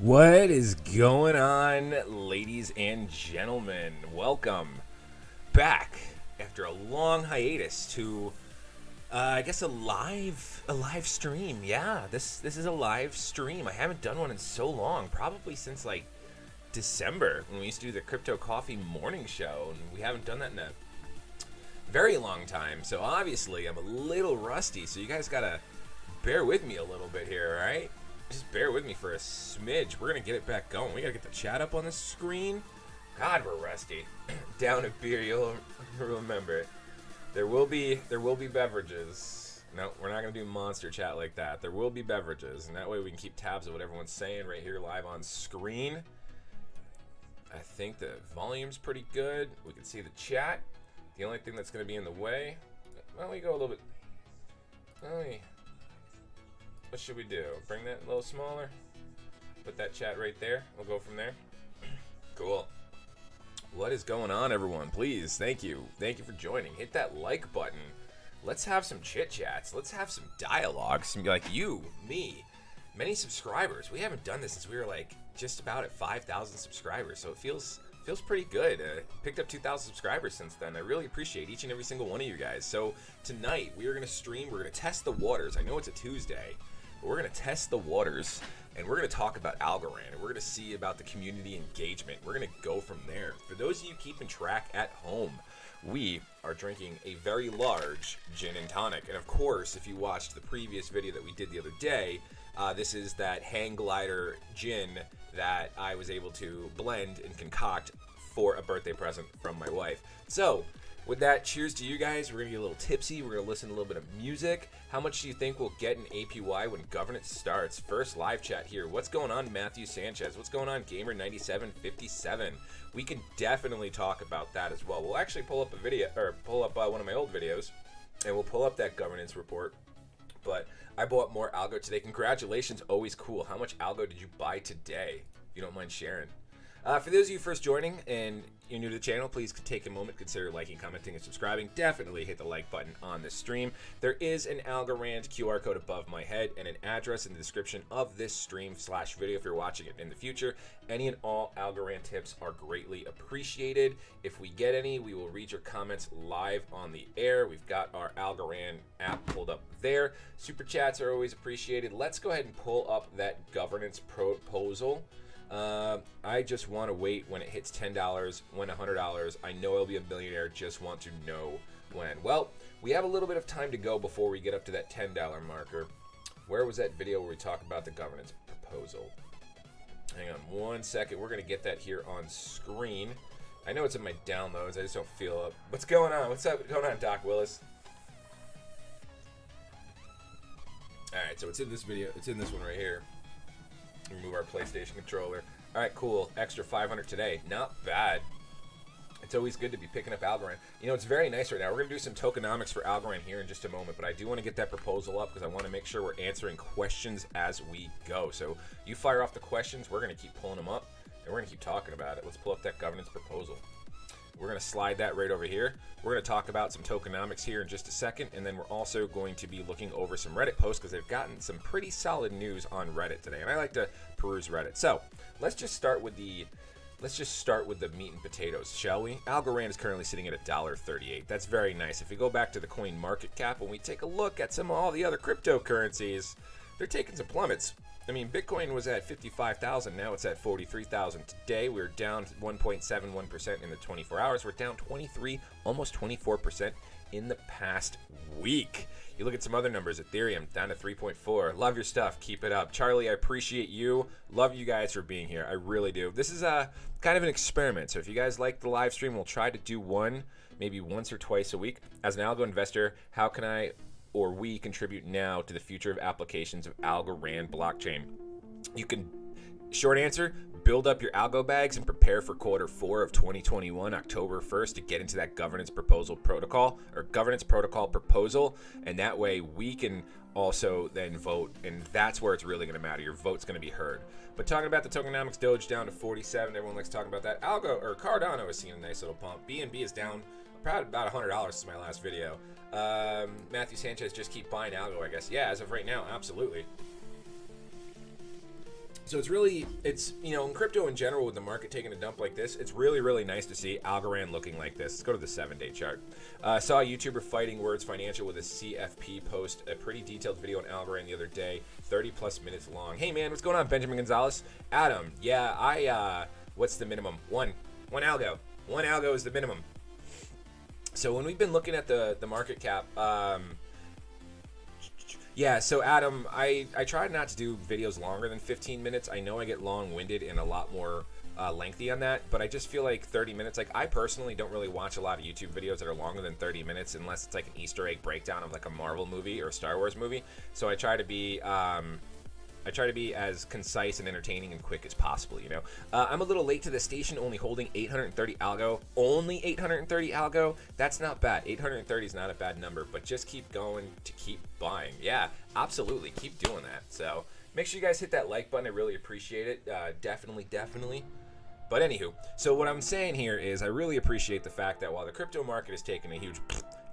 What is going on, ladies and gentlemen? Welcome back after a long hiatus to, I guess, a live stream. Yeah, this is a live stream. I haven't done one in so long, probably since like December when we used to do the Crypto Coffee morning show, and we haven't done that in a very long time. So obviously, I'm a little rusty. So you guys gotta bear with me a little bit here, all right? Just bear with me for a smidge. We're gonna get it back going. We gotta get the chat up on the screen. God, we're rusty. Down a beer, you'll remember it. There will be beverages. No, we're not gonna do monster chat like that. There will be beverages, and that way we can keep tabs of what everyone's saying right here live on screen. I think the volume's pretty good. We can see the chat. The only thing that's gonna be in the way. Why don't we go a little bit? What should we do? Bring that a little smaller? Put that chat right there. We'll go from there. Cool. What is going on, everyone? Please, thank you. Thank you for joining. Hit that like button. Let's have some chit-chats. Let's have some dialogue. Some, like you, me, many subscribers. We haven't done this since we were like just about at 5,000 subscribers, so it feels pretty good. Picked up 2,000 subscribers since then. I really appreciate each and every single one of you guys. So tonight, we are going to stream. We're going to test the waters. I know it's a Tuesday. We're going to test the waters, and we're going to talk about Algorand, and we're going to see about the community engagement. We're going to go from there. For those of you keeping track at home, we are drinking a very large gin and tonic. And of course, if you watched the previous video that we did the other day, this is that hang glider gin that I was able to blend and concoct for a birthday present from my wife. So with that, cheers to you guys. We're going to get a little tipsy. We're going to listen to a little bit of music. How much do you think we'll get in APY when governance starts? First live chat here. What's going on, Matthew Sanchez? What's going on, Gamer9757? We can definitely talk about that as well. We'll actually pull up a video, or pull up one of my old videos, and we'll pull up that governance report. But I bought more Algo today. Congratulations. Always cool. How much Algo did you buy today? If you don't mind sharing. For those of you first joining and you're new to the channel, please take a moment, consider liking, commenting, and subscribing. Definitely hit the like button on this stream. There is an Algorand QR code above my head and an address in the description of this stream/video if you're watching it in the future. Any and all Algorand tips are greatly appreciated. If we get any, we will read your comments live on the air. We've got our Algorand app pulled up there. Super chats are always appreciated. Let's go ahead and pull up that governance proposal. I just want to wait when it hits $10, when $100. I know I'll be a millionaire, just want to know when. Well, we have a little bit of time to go before we get up to that $10 marker. Where was that video where we talk about the governance proposal? Hang on one second. We're going to get that here on screen. I know it's in my downloads. I just don't feel up. What's going on? What's up going on, Doc Willis? All right, so it's in this video. It's in this one right here. Remove our PlayStation controller. All right, cool. Extra 500 today. Not bad. It's always good to be picking up Algorand. You know, it's very nice right now. We're going to do some tokenomics for Algorand here in just a moment, but I do want to get that proposal up because I want to make sure we're answering questions as we go. So you fire off the questions. We're going to keep pulling them up, and we're going to keep talking about it. Let's pull up that governance proposal. We're going to slide that right over here. We're going to talk about some tokenomics here in just a second, and then we're also going to be looking over some Reddit posts because they've gotten some pretty solid news on Reddit today, and I like to peruse Reddit. So let's just start with the meat and potatoes, shall we? Algorand is currently sitting at $1.38. That's very nice. If we go back to the coin market cap, when we take a look at some of all the other cryptocurrencies, they're taking some plummets. I mean, Bitcoin was at 55,000. Now it's at 43,000. Today, we're down 1.71% in the 24 hours. We're down 23, almost 24% in the past week. You look at some other numbers. Ethereum down to 3.4. Love your stuff. Keep it up. Charlie, I appreciate you. Love you guys for being here. I really do. This is a kind of an experiment. So if you guys like the live stream, we'll try to do one, maybe once or twice a week. As an Algo investor, how can I or we contribute now to the future of applications of Algorand blockchain? You can, short answer, build up your Algo bags and prepare for Q4 of 2021, October 1st, to get into that governance proposal protocol or governance protocol proposal. And that way we can also then vote. And that's where it's really going to matter. Your vote's going to be heard. But talking about the tokenomics, Doge down to 47. Everyone likes talking about that. Algo or Cardano is seeing a nice little pump. BNB is down probably about $100 since my last video. Matthew Sanchez, just keep buying Algo, I guess. Yeah, as of right now, absolutely. So it's really, in crypto in general, with the market taking a dump like this, it's really, really nice to see Algorand looking like this. Let's go to the 7-day chart. Saw a YouTuber Fighting Words Financial with a CFP post a pretty detailed video on Algorand the other day, 30 plus minutes long. Hey man, what's going on, Benjamin Gonzalez? Adam, yeah, what's the minimum? One algo. One algo is the minimum. So when we've been looking at the market cap, yeah, so Adam, I try not to do videos longer than 15 minutes. I know I get long-winded and a lot more lengthy on that, but I just feel like 30 minutes, like I personally don't really watch a lot of YouTube videos that are longer than 30 minutes unless it's like an Easter egg breakdown of like a Marvel movie or a Star Wars movie. So I try to be as concise and entertaining and quick as possible, you know. I'm a little late to the station, only holding 830 algo. Only 830 algo? That's not bad. 830 is not a bad number, but just keep going to keep buying. Yeah, absolutely. Keep doing that. So make sure you guys hit that like button. I really appreciate it. Definitely. But anywho, so what I'm saying here is I really appreciate the fact that while the crypto market is taking a huge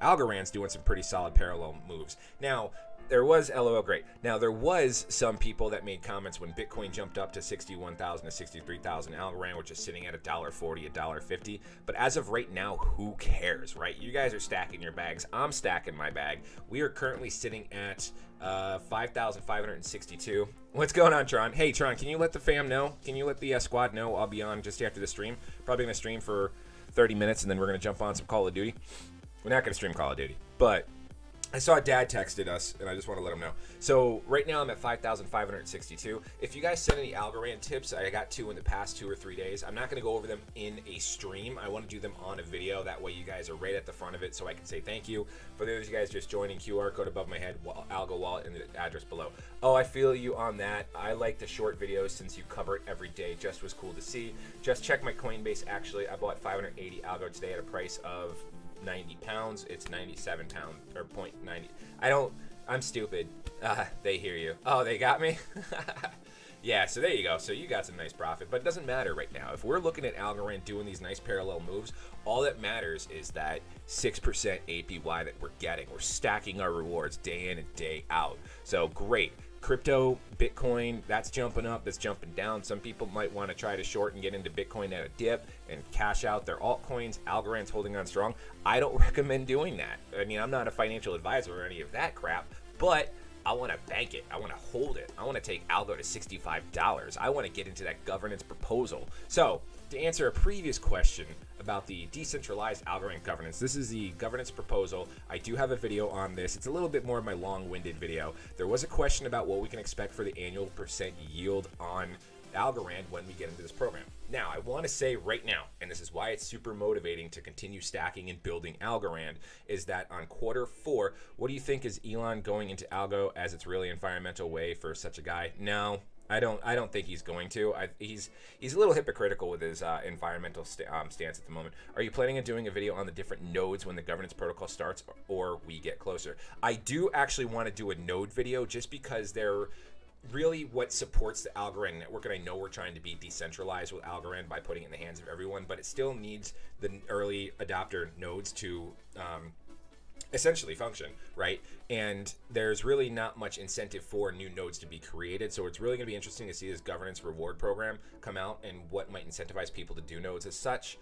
Algorand's doing some pretty solid parallel moves. Now, there was LOL great. Now there was some people that made comments when Bitcoin jumped up to 61,000 to 63,000. Algorand, which is sitting at $1.40, $1.50. But as of right now, who cares, right? You guys are stacking your bags. I'm stacking my bag. We are currently sitting at 5,562. What's going on, Tron? Hey, Tron, can you let the fam know? Can you let the squad know? I'll be on just after the stream. Probably gonna stream for 30 minutes, and then we're gonna jump on some Call of Duty. We're not gonna stream Call of Duty, but I saw Dad texted us, and I just want to let him know. So right now I'm at 5,562. If you guys send any Algorand tips, I got 2 in the past 2 or 3 days. I'm not going to go over them in a stream. I want to do them on a video. That way you guys are right at the front of it so I can say thank you. For those of you guys just joining, QR code above my head, Algo wallet, and the address below. Oh, I feel you on that. I like the short videos since you cover it every day. Just was cool to see. Just check my Coinbase. Actually, I bought 580 Algo today at a price of 90 pounds. It's 97 pounds or 0.90. I'm stupid. They hear you. Oh, they got me. Yeah, so there you go. So you got some nice profit, but it doesn't matter right now. If we're looking at Algorand doing these nice parallel moves, all that matters is that 6% APY that we're getting. We're stacking our rewards day in and day out. So great. Crypto, Bitcoin, that's jumping up, that's jumping down. Some people might want to try to short and get into Bitcoin at a dip and cash out their altcoins. Algorand's holding on strong. I don't recommend doing that. I mean, I'm not a financial advisor or any of that crap, but I want to bank it. I want to hold it. I want to take Algo to $65. I want to get into that governance proposal. So, to answer a previous question about the decentralized Algorand governance, this is the governance proposal. I do have a video on this. It's a little bit more of my long-winded video. There was a question about what we can expect for the annual percent yield on Algorand when we get into this program. Now, I want to say right now, and this is why it's super motivating to continue stacking and building Algorand, is that on Q4, what do you think, is Elon going into Algo as it's really environmental way for such a guy? No. I don't think he's going to. He's a little hypocritical with his environmental stance at the moment. Are you planning on doing a video on the different nodes when the governance protocol starts or we get closer? I do actually want to do a node video just because they're really what supports the Algorand network, and I know we're trying to be decentralized with Algorand by putting it in the hands of everyone, but it still needs the early adopter nodes to essentially function, right? And there's really not much incentive for new nodes to be created, so it's really going to be interesting to see this governance reward program come out and what might incentivize people to do nodes as such.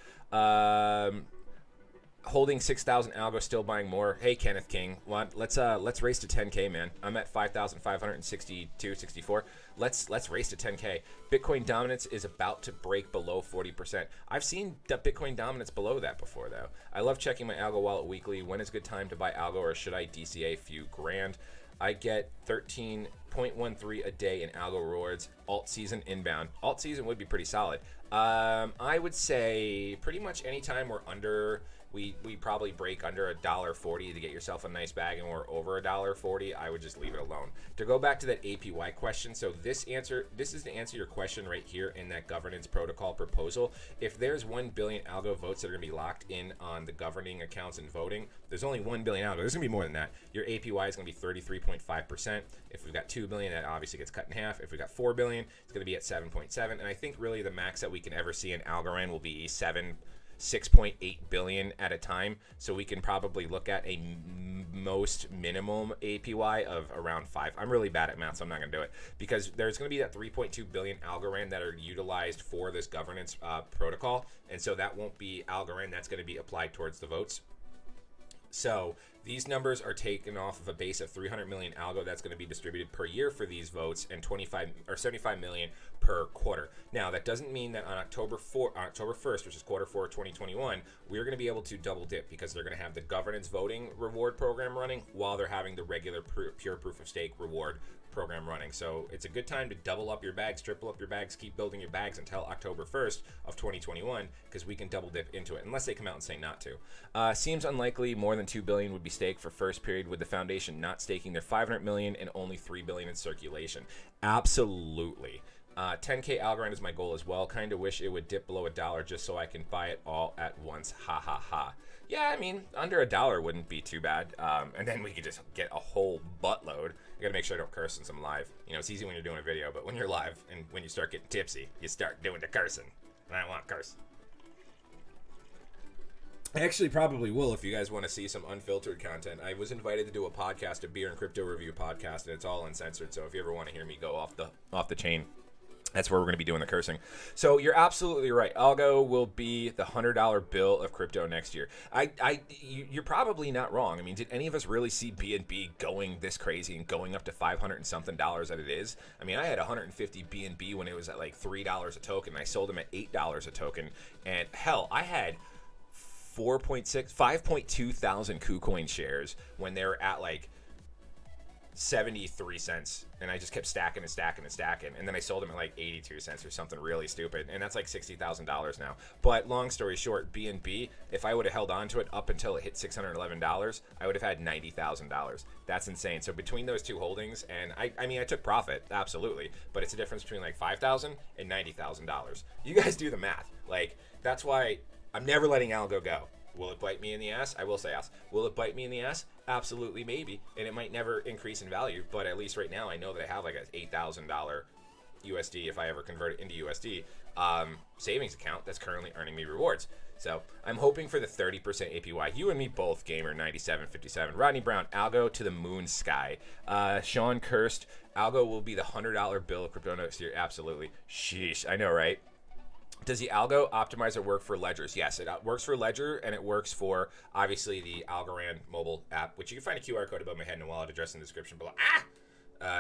Holding 6,000 Algo, still buying more. Hey, Kenneth King, let's race to 10K, man. I'm at 5,562, 64. Let's race to 10K. Bitcoin dominance is about to break below 40%. I've seen Bitcoin dominance below that before, though. I love checking my Algo wallet weekly. When is a good time to buy Algo, or should I DCA a few grand? I get 13.13 a day in Algo rewards. Alt season inbound. Alt season would be pretty solid. I would say pretty much anytime we're under, we probably break under $1.40 to get yourself a nice bag, and we're over $1.40, I would just leave it alone. To go back to that APY question, so this is to answer your question right here in that governance protocol proposal. If there's 1 billion Algo votes that are going to be locked in on the governing accounts and voting, there's only 1 billion Algo. There's going to be more than that. Your APY is going to be 33.5%. If we've got 2 billion, that obviously gets cut in half. If we've got 4 billion, it's going to be at 7.7. And I think really the max that we can ever see in Algorand will be 7 6.8 billion at a time. So we can probably look at a most minimum APY of around 5. I'm really bad at math, so I'm not going to do it, because there's going to be that 3.2 billion Algorand that are utilized for this governance protocol. And so that won't be Algorand. That's going to be applied towards the votes. So these numbers are taken off of a base of 300 million algo that's going to be distributed per year for these votes, and 75 million per quarter. Now, that doesn't mean that on October 1st, which is quarter 4 2021, we're going to be able to double dip, because they're going to have the governance voting reward program running while they're having the regular pure proof of stake reward program running. So it's a good time to double up your bags, triple up your bags, keep building your bags until October 1st of 2021, because we can double dip into it, unless they come out and say not to. Seems unlikely more than 2 billion would be staked for first period, with the foundation not staking their 500 million and only 3 billion in circulation. Absolutely. 10K Algorand is my goal as well. Kind of wish it would dip below $1 just so I can buy it all at once. Ha ha ha. Yeah, I mean, under $1 wouldn't be too bad. And then we could just get a whole buttload. You gotta make sure I don't curse since I'm live. You know, it's easy when you're doing a video, but when you're live and when you start getting tipsy, you start doing the cursing. And I don't want to curse. I actually probably will if you guys want to see some unfiltered content. I was invited to do a podcast, a beer and crypto review podcast, and it's all uncensored. So if you ever want to hear me go off the chain, that's where we're going to be doing the cursing. So you're absolutely right. Algo will be the $100 bill of crypto next year. You're probably not wrong. I mean, did any of us really see BNB going this crazy and going up to $500 and something that it is? I mean, I had 150 BNB when it was at like $3 a token. I sold them at $8 a token. And hell, I had 5.2 thousand KuCoin shares when they were at like 73 cents, and I just kept stacking and stacking and stacking, and then I sold them at like 82 cents or something really stupid, and that's like $60,000 now. But long story short, BNB, if I would have held on to it up until it hit $611, I would have had $90,000. That's insane. So between those two holdings, and I mean, I took profit, absolutely, but it's a difference between like $5,000 and $90,000. You guys do the math. Like, that's why I'm never letting Algo go. Will it bite me in the ass? I will say ass. Will it bite me in the ass? Absolutely, maybe. And it might never increase in value, but at least right now I know that I have like an $8,000 USD, if I ever convert it into USD, savings account that's currently earning me rewards. So I'm hoping for the 30% APY. You and me both, Gamer9757. Rodney Brown, Algo to the moon sky. Sean Kirst, Algo will be the $100 bill of crypto next year. Absolutely. Sheesh, I know, right? Does the Algo optimizer work for ledgers? Yes, it works for Ledger, and it works for, obviously, the Algorand mobile app, which you can find a QR code above my head and a wallet address in the description below.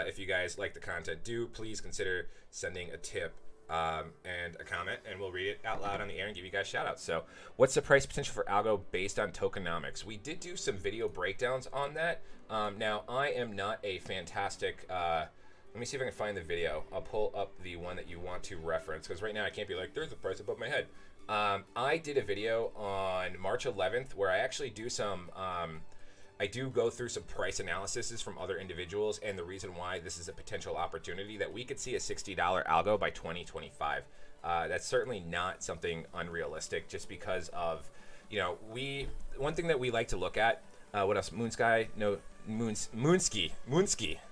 If you guys like the content, do please consider sending a tip and a comment, and we'll read it out loud on the air and give you guys shout-outs. So what's the price potential for Algo based on tokenomics? We did do some video breakdowns on that. Now, I am not a fantastic... let me see if I can find the video. I'll pull up the one that you want to reference, because right now I can't be like, there's the price above my head. I did a video on March 11th where I actually do some, I do go through some price analyses from other individuals and the reason why this is a potential opportunity that we could see a $60 algo by 2025. That's certainly not something unrealistic, just because of, you know, one thing that we like to look at, what else? Moonsky? No, Moonsky.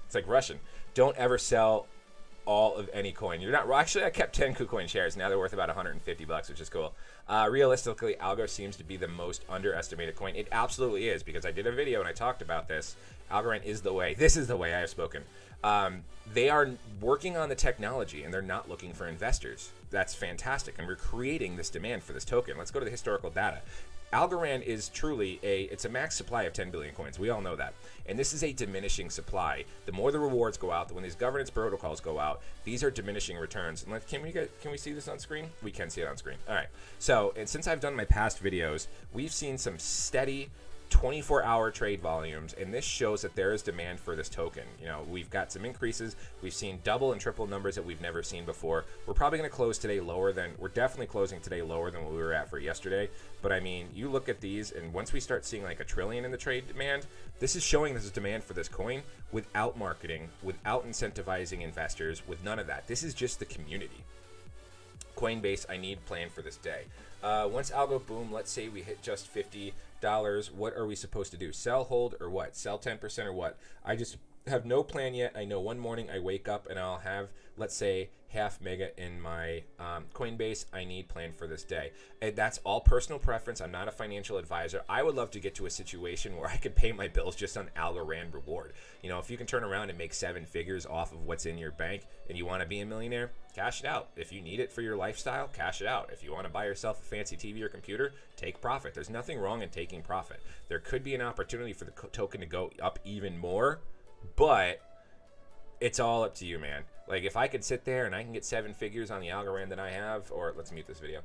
It's like Russian. Don't ever sell all of any coin. You're not actually. I kept 10 KuCoin shares. Now they're worth about $150, which is cool. Realistically, Algo seems to be the most underestimated coin. It absolutely is, because I did a video and I talked about this. Algorand is the way. This is the way I have spoken. They are working on the technology and they're not looking for investors. That's fantastic, and we're creating this demand for this token. Let's go to the historical data. Algorand is truly it's a max supply of 10 billion coins. We all know that. And this is a diminishing supply. The more the rewards go out, when these governance protocols go out, these are diminishing returns. And can we see this on screen? We can see it on screen. All right. So, and since I've done my past videos, we've seen some steady 24-hour trade volumes, and this shows that there is demand for this token. You know, we've got some increases. We've seen double and triple numbers that we've never seen before. We're probably going to close today we're definitely closing today lower than what we were at for yesterday. But I mean, you look at these, and once we start seeing like $1 trillion in the trade demand, this is showing there's demand for this coin without marketing, without incentivizing investors, with none of that. This is just the community. Coinbase, I need plan for this day. Once Algo boom, let's say we hit just $50, what are we supposed to do? Sell, hold, or what? Sell 10% or what? I just Have no plan yet. I know one morning I wake up and I'll have, let's say, half mega in my Coinbase. I need plan for this day. And that's all personal preference. I'm not a financial advisor. I would love to get to a situation where I could pay my bills just on Algorand reward. You know, if you can turn around and make 7 figures off of what's in your bank and you want to be a millionaire, cash it out. If you need it for your lifestyle, cash it out. If you want to buy yourself a fancy TV or computer, take profit. There's nothing wrong in taking profit. There could be an opportunity for the token to go up even more, but it's all up to you, man. Like, if I could sit there and I can get 7 figures on the Algorand that I have, or let's mute this video.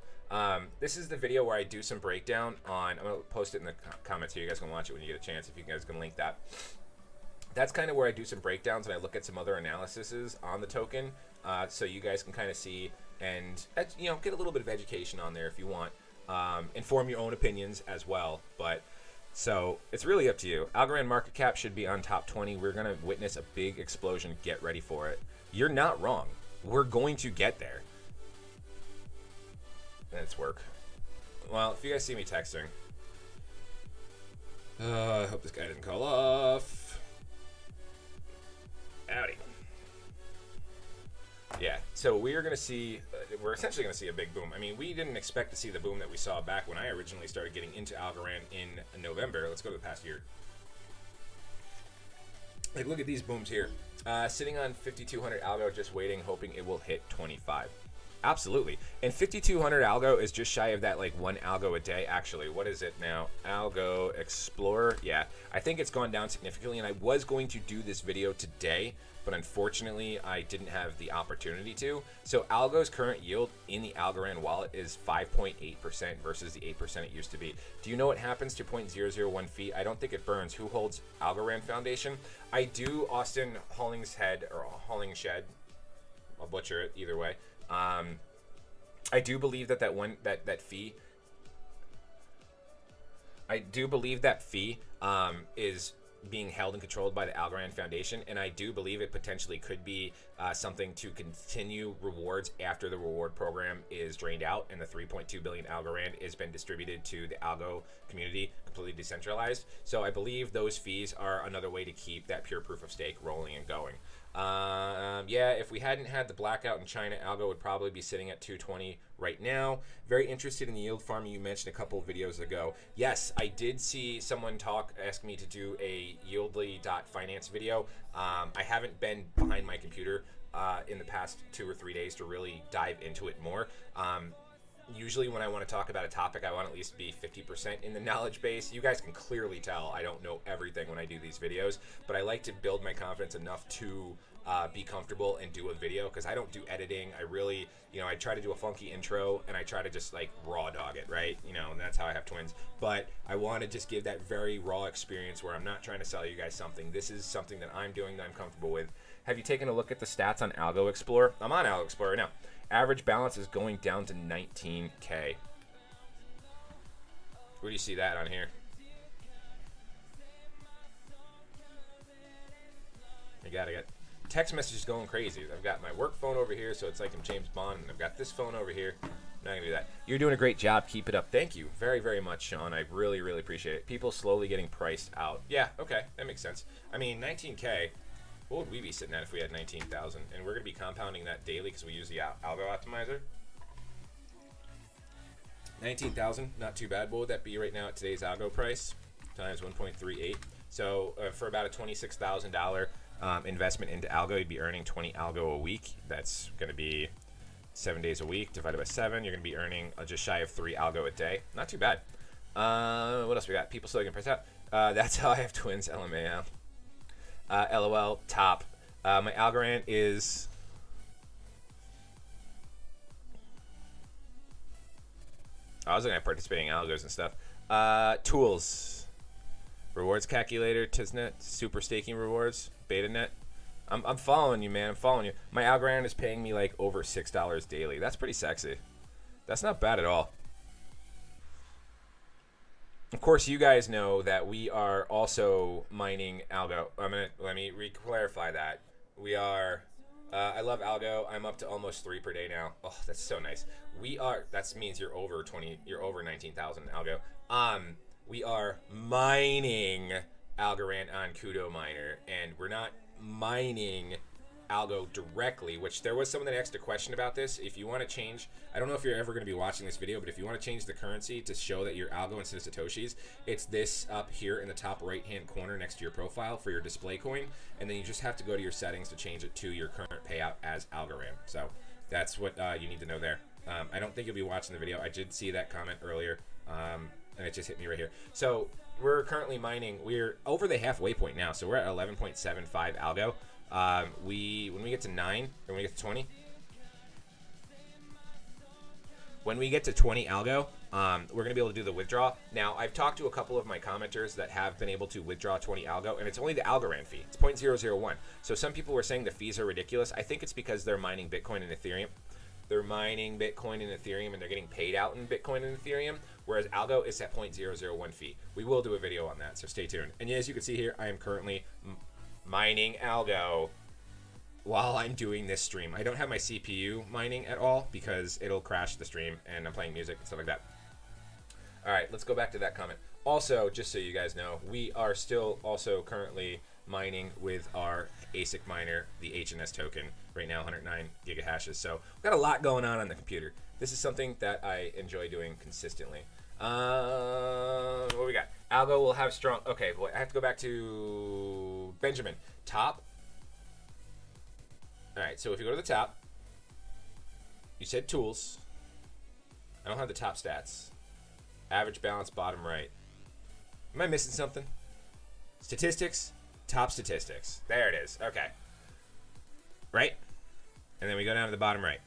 This is the video where I do some breakdown on, I'm going to post it in the comments here. You guys can watch it when you get a chance if you guys can link that. That's kind of where I do some breakdowns and I look at some other analyses on the token, so you guys can kind of see and, you know, get a little bit of education on there if you want. Inform your own opinions as well, but so it's really up to you. Algorand market cap should be on top 20. We're going to witness a big explosion. Get ready for it. You're not wrong. We're going to get there. That's work. Well, if you guys see me texting, I hope this guy didn't call off. Howdy. Yeah, so we're going to see, we're essentially going to see a big boom. I mean, we didn't expect to see the boom that we saw back when I originally started getting into Algorand in November. Let's go to the past year. Like, look at these booms here. Sitting on 5,200 Algo, just waiting, hoping it will hit 25. Absolutely. And 5,200 Algo is just shy of that, like, 1 Algo a day. Actually, what is it now? Algo Explorer. Yeah, I think it's gone down significantly, and I was going to do this video today, but unfortunately, I didn't have the opportunity to. So Algo's current yield in the Algorand wallet is 5.8% versus the 8% it used to be. Do you know what happens to 0.001 fee? I don't think it burns. Who holds Algorand Foundation? I do. Austin Hollingshead, or Hollingshed. I'll butcher it either way. I do believe that fee. I do believe that fee is being held and controlled by the Algorand Foundation, and I do believe it potentially could be something to continue rewards after the reward program is drained out and the 3.2 billion Algorand has been distributed to the Algo community, completely decentralized. So I believe those fees are another way to keep that pure proof of stake rolling and going. Yeah, if we hadn't had the blackout in China, Algo would probably be sitting at 220 right now. Very interested in the yield farming you mentioned a couple of videos ago. Yes, I did see someone ask me to do a yieldly.finance video. I haven't been behind my computer in the past 2 or 3 days to really dive into it more. Usually when I want to talk about a topic, I want to at least be 50% in the knowledge base. You guys can clearly tell I don't know everything when I do these videos, but I like to build my confidence enough to be comfortable and do a video, because I don't do editing. I really, I try to do a funky intro and I try to just like raw dog it, right? And that's how I have twins. But I want to just give that very raw experience where I'm not trying to sell you guys something. This is something that I'm doing that I'm comfortable with. Have you taken a look at the stats on Algo Explorer? I'm on Algo Explorer now. Average balance is going down to 19K. Where do you see that on here? I got text messages going crazy. I've got my work phone over here, so it's like I'm James Bond, and I've got this phone over here. I'm not gonna do that. You're doing a great job. Keep it up. Thank you very, very much, Sean. I really, really appreciate it. People slowly getting priced out. Yeah, okay, that makes sense. I mean, 19K. What would we be sitting at if we had 19,000? And we're going to be compounding that daily because we use the Algo optimizer. 19,000, not too bad. What would that be right now at today's Algo price? Times 1.38. So for about a $26,000 investment into Algo, you'd be earning 20 Algo a week. That's going to be 7 days a week. Divided by 7, you're going to be earning just shy of 3 Algo a day. Not too bad. What else we got? People still getting priced out. That's how I have twins, LMAO. LOL, top. My Algorand is... I was looking at participating algos and stuff. Tools. Rewards calculator, Tisnet, super staking rewards, BetaNet. I'm following you, man. I'm following you. My Algorand is paying me like over $6 daily. That's pretty sexy. That's not bad at all. Of course, you guys know that we are also mining Algo. Let me re-clarify that. We are, I love Algo. I'm up to almost 3 per day now. Oh, that's so nice. That means you're over 19,000 Algo. We are mining Algorand on CudoMiner, and we're not mining Algo directly, which there was someone that asked a question about this. If you want to change, I don't know if you're ever going to be watching this video, but if you want to change the currency to show that you're Algo instead of Satoshis, it's this up here in the top right hand corner next to your profile for your display coin, and then you just have to go to your settings to change it to your current payout as Algorand. So that's what you need to know there. I don't think you'll be watching the video. I did see that comment earlier, and it just hit me right here. So we're currently mining. We're over the halfway point now, so we're at 11.75 Algo. When we get to 9, or when we get to 20, when we get to 20 Algo, we're gonna be able to do the withdrawal. Now, I've talked to a couple of my commenters that have been able to withdraw 20 Algo, and it's only the Algorand fee. It's 0.001. So some people were saying the fees are ridiculous. I think it's because they're mining Bitcoin and Ethereum. They're mining Bitcoin and Ethereum, and they're getting paid out in Bitcoin and Ethereum, whereas Algo is at 0.001 fee. We will do a video on that, so stay tuned. And as you can see here, I am currently mining Algo while I'm doing this stream. I don't have my CPU mining at all because it'll crash the stream, and I'm playing music and stuff like that. All right, let's go back to that comment. Also, just so you guys know, we are still also currently mining with our ASIC miner, the HNS token, right now 109 gigahashes. So we've got a lot going on the computer. This is something that I enjoy doing consistently. What we got? Algo will have strong. Okay, well, I have to go back to Benjamin. Top. All right, so if you go to the top, you said tools. I don't have the top stats. Average balance, bottom right. Am I missing something? Statistics, top statistics. There it is. Okay. Right? And then we go down to the bottom right.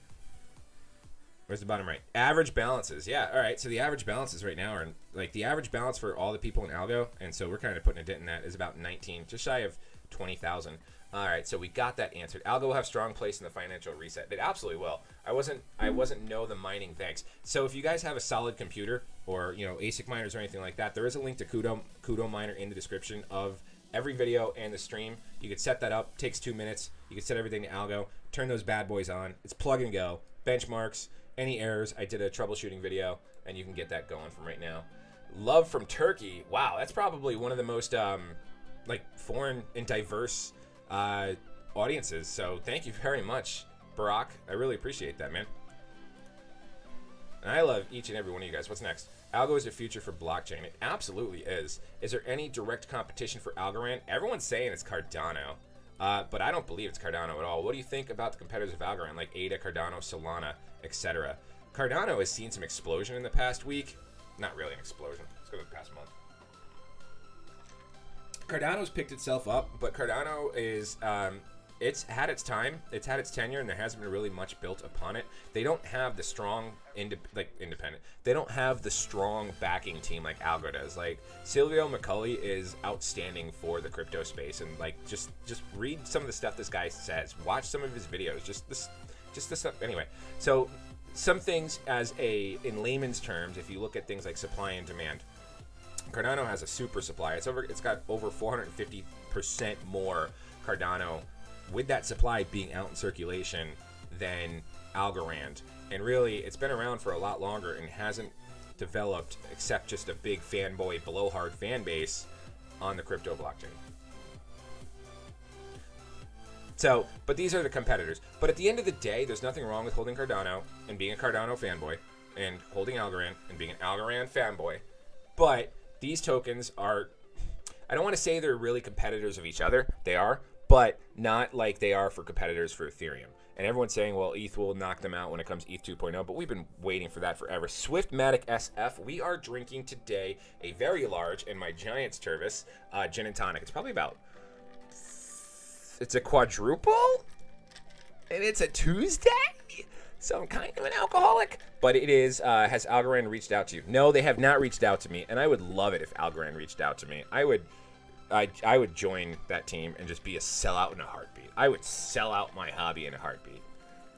Where's the bottom right? Average balances. Yeah, all right. So the average balances right now are, like, the average balance for all the people in Algo, and so we're kind of putting a dent in that, is about 19, just shy of 20,000. All right, so we got that answered. Algo will have strong place in the financial reset. It absolutely will. I wasn't know the mining thanks. So if you guys have a solid computer, or ASIC miners or anything like that, there is a link to CudoMiner in the description of every video and the stream. You could set that up. Takes 2 minutes. You could set everything to Algo. Turn those bad boys on. It's plug and go. Benchmarks. Any errors. I did a troubleshooting video, and you can get that going from right now. Love from Turkey. Wow, that's probably one of the most foreign and diverse audiences. So thank you very much, Barack. I really appreciate that, man. And I love each and every one of you guys. What's next? Algo is the future for blockchain. It absolutely is. Is there any direct competition for Algorand? Everyone's saying it's Cardano, but I don't believe it's Cardano at all. What do you think about the competitors of Algorand, like ADA, Cardano, Solana, etc.? Cardano has seen some explosion in the past week. Not really an explosion. Let's go to the past month. Cardano's picked itself up, but Cardano is, it's had its time, it's had its tenure, and there hasn't been really much built upon it. They don't have the strong, independent, they don't have the strong backing team like Algo does. Like, Silvio McCulley is outstanding for the crypto space, and just read some of the stuff this guy says. Watch some of his videos, just this stuff. Anyway, so some things in layman's terms, if you look at things like supply and demand, Cardano has a super supply. It's got over 450% more Cardano with that supply being out in circulation than Algorand. And really, it's been around for a lot longer and hasn't developed except just a big fanboy blowhard fan base on the crypto blockchain. So, but these are the competitors. But at the end of the day, there's nothing wrong with holding Cardano and being a Cardano fanboy, and holding Algorand and being an Algorand fanboy. But these tokens are, I don't want to say they're really competitors of each other. They are, but not like they are for competitors for Ethereum. And everyone's saying, well, ETH will knock them out when it comes ETH 2.0, but we've been waiting for that forever. Swiftmatic SF, we are drinking today a very large, in my Giants Tervis, gin and tonic. It's probably about, it's a quadruple, and it's a Tuesday? So I'm kind of an alcoholic. But it is, has Algorand reached out to you? No, they have not reached out to me, and I would love it if Algorand reached out to me. I would join that team and just be a sellout in a heartbeat. I would sell out my hobby in a heartbeat.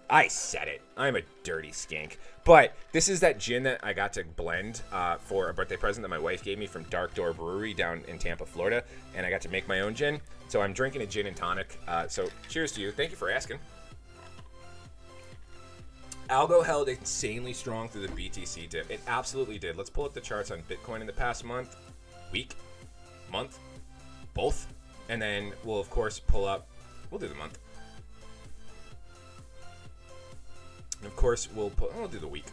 I said it. I'm a dirty skink. But this is that gin that I got to blend for a birthday present that my wife gave me from Dark Door Brewery down in Tampa, Florida, and I got to make my own gin. So I'm drinking a gin and tonic. So cheers to you. Thank you for asking. Algo held insanely strong through the BTC dip. It absolutely did. Let's pull up the charts on Bitcoin in the past month. both, and then we'll of course pull up. We'll do the month, and of course we'll do the week.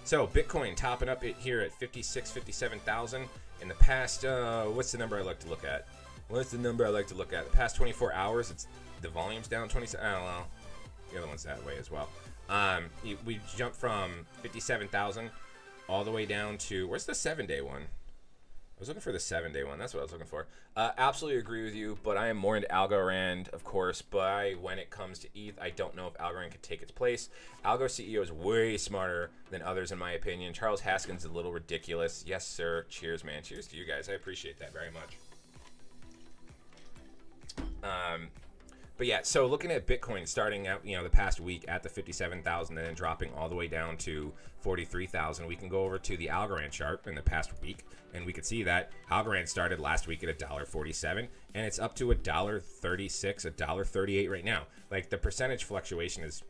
So Bitcoin topping up it here at 57,000. In the past, what's the number I like to look at? The past 24 hours, the volume's down 20. I don't know. The other one's that way as well. We jumped from 57,000 all the way down to, where's the 7-day one? I was looking for the 7-day one. That's what I was looking for. Absolutely agree with you, but I am more into Algorand, of course. But when it comes to ETH, I don't know if Algorand could take its place. Algo CEO is way smarter than others, in my opinion. Charles Haskins is a little ridiculous. Yes, sir. Cheers, man. Cheers to you guys. I appreciate that very much. But yeah, so looking at Bitcoin starting out, the past week at the 57,000 and then dropping all the way down to 43,000, we can go over to the Algorand chart in the past week, and we could see that Algorand started last week at $1.47, and it's up to $1.36, $1.38 right now. Like, the percentage fluctuation is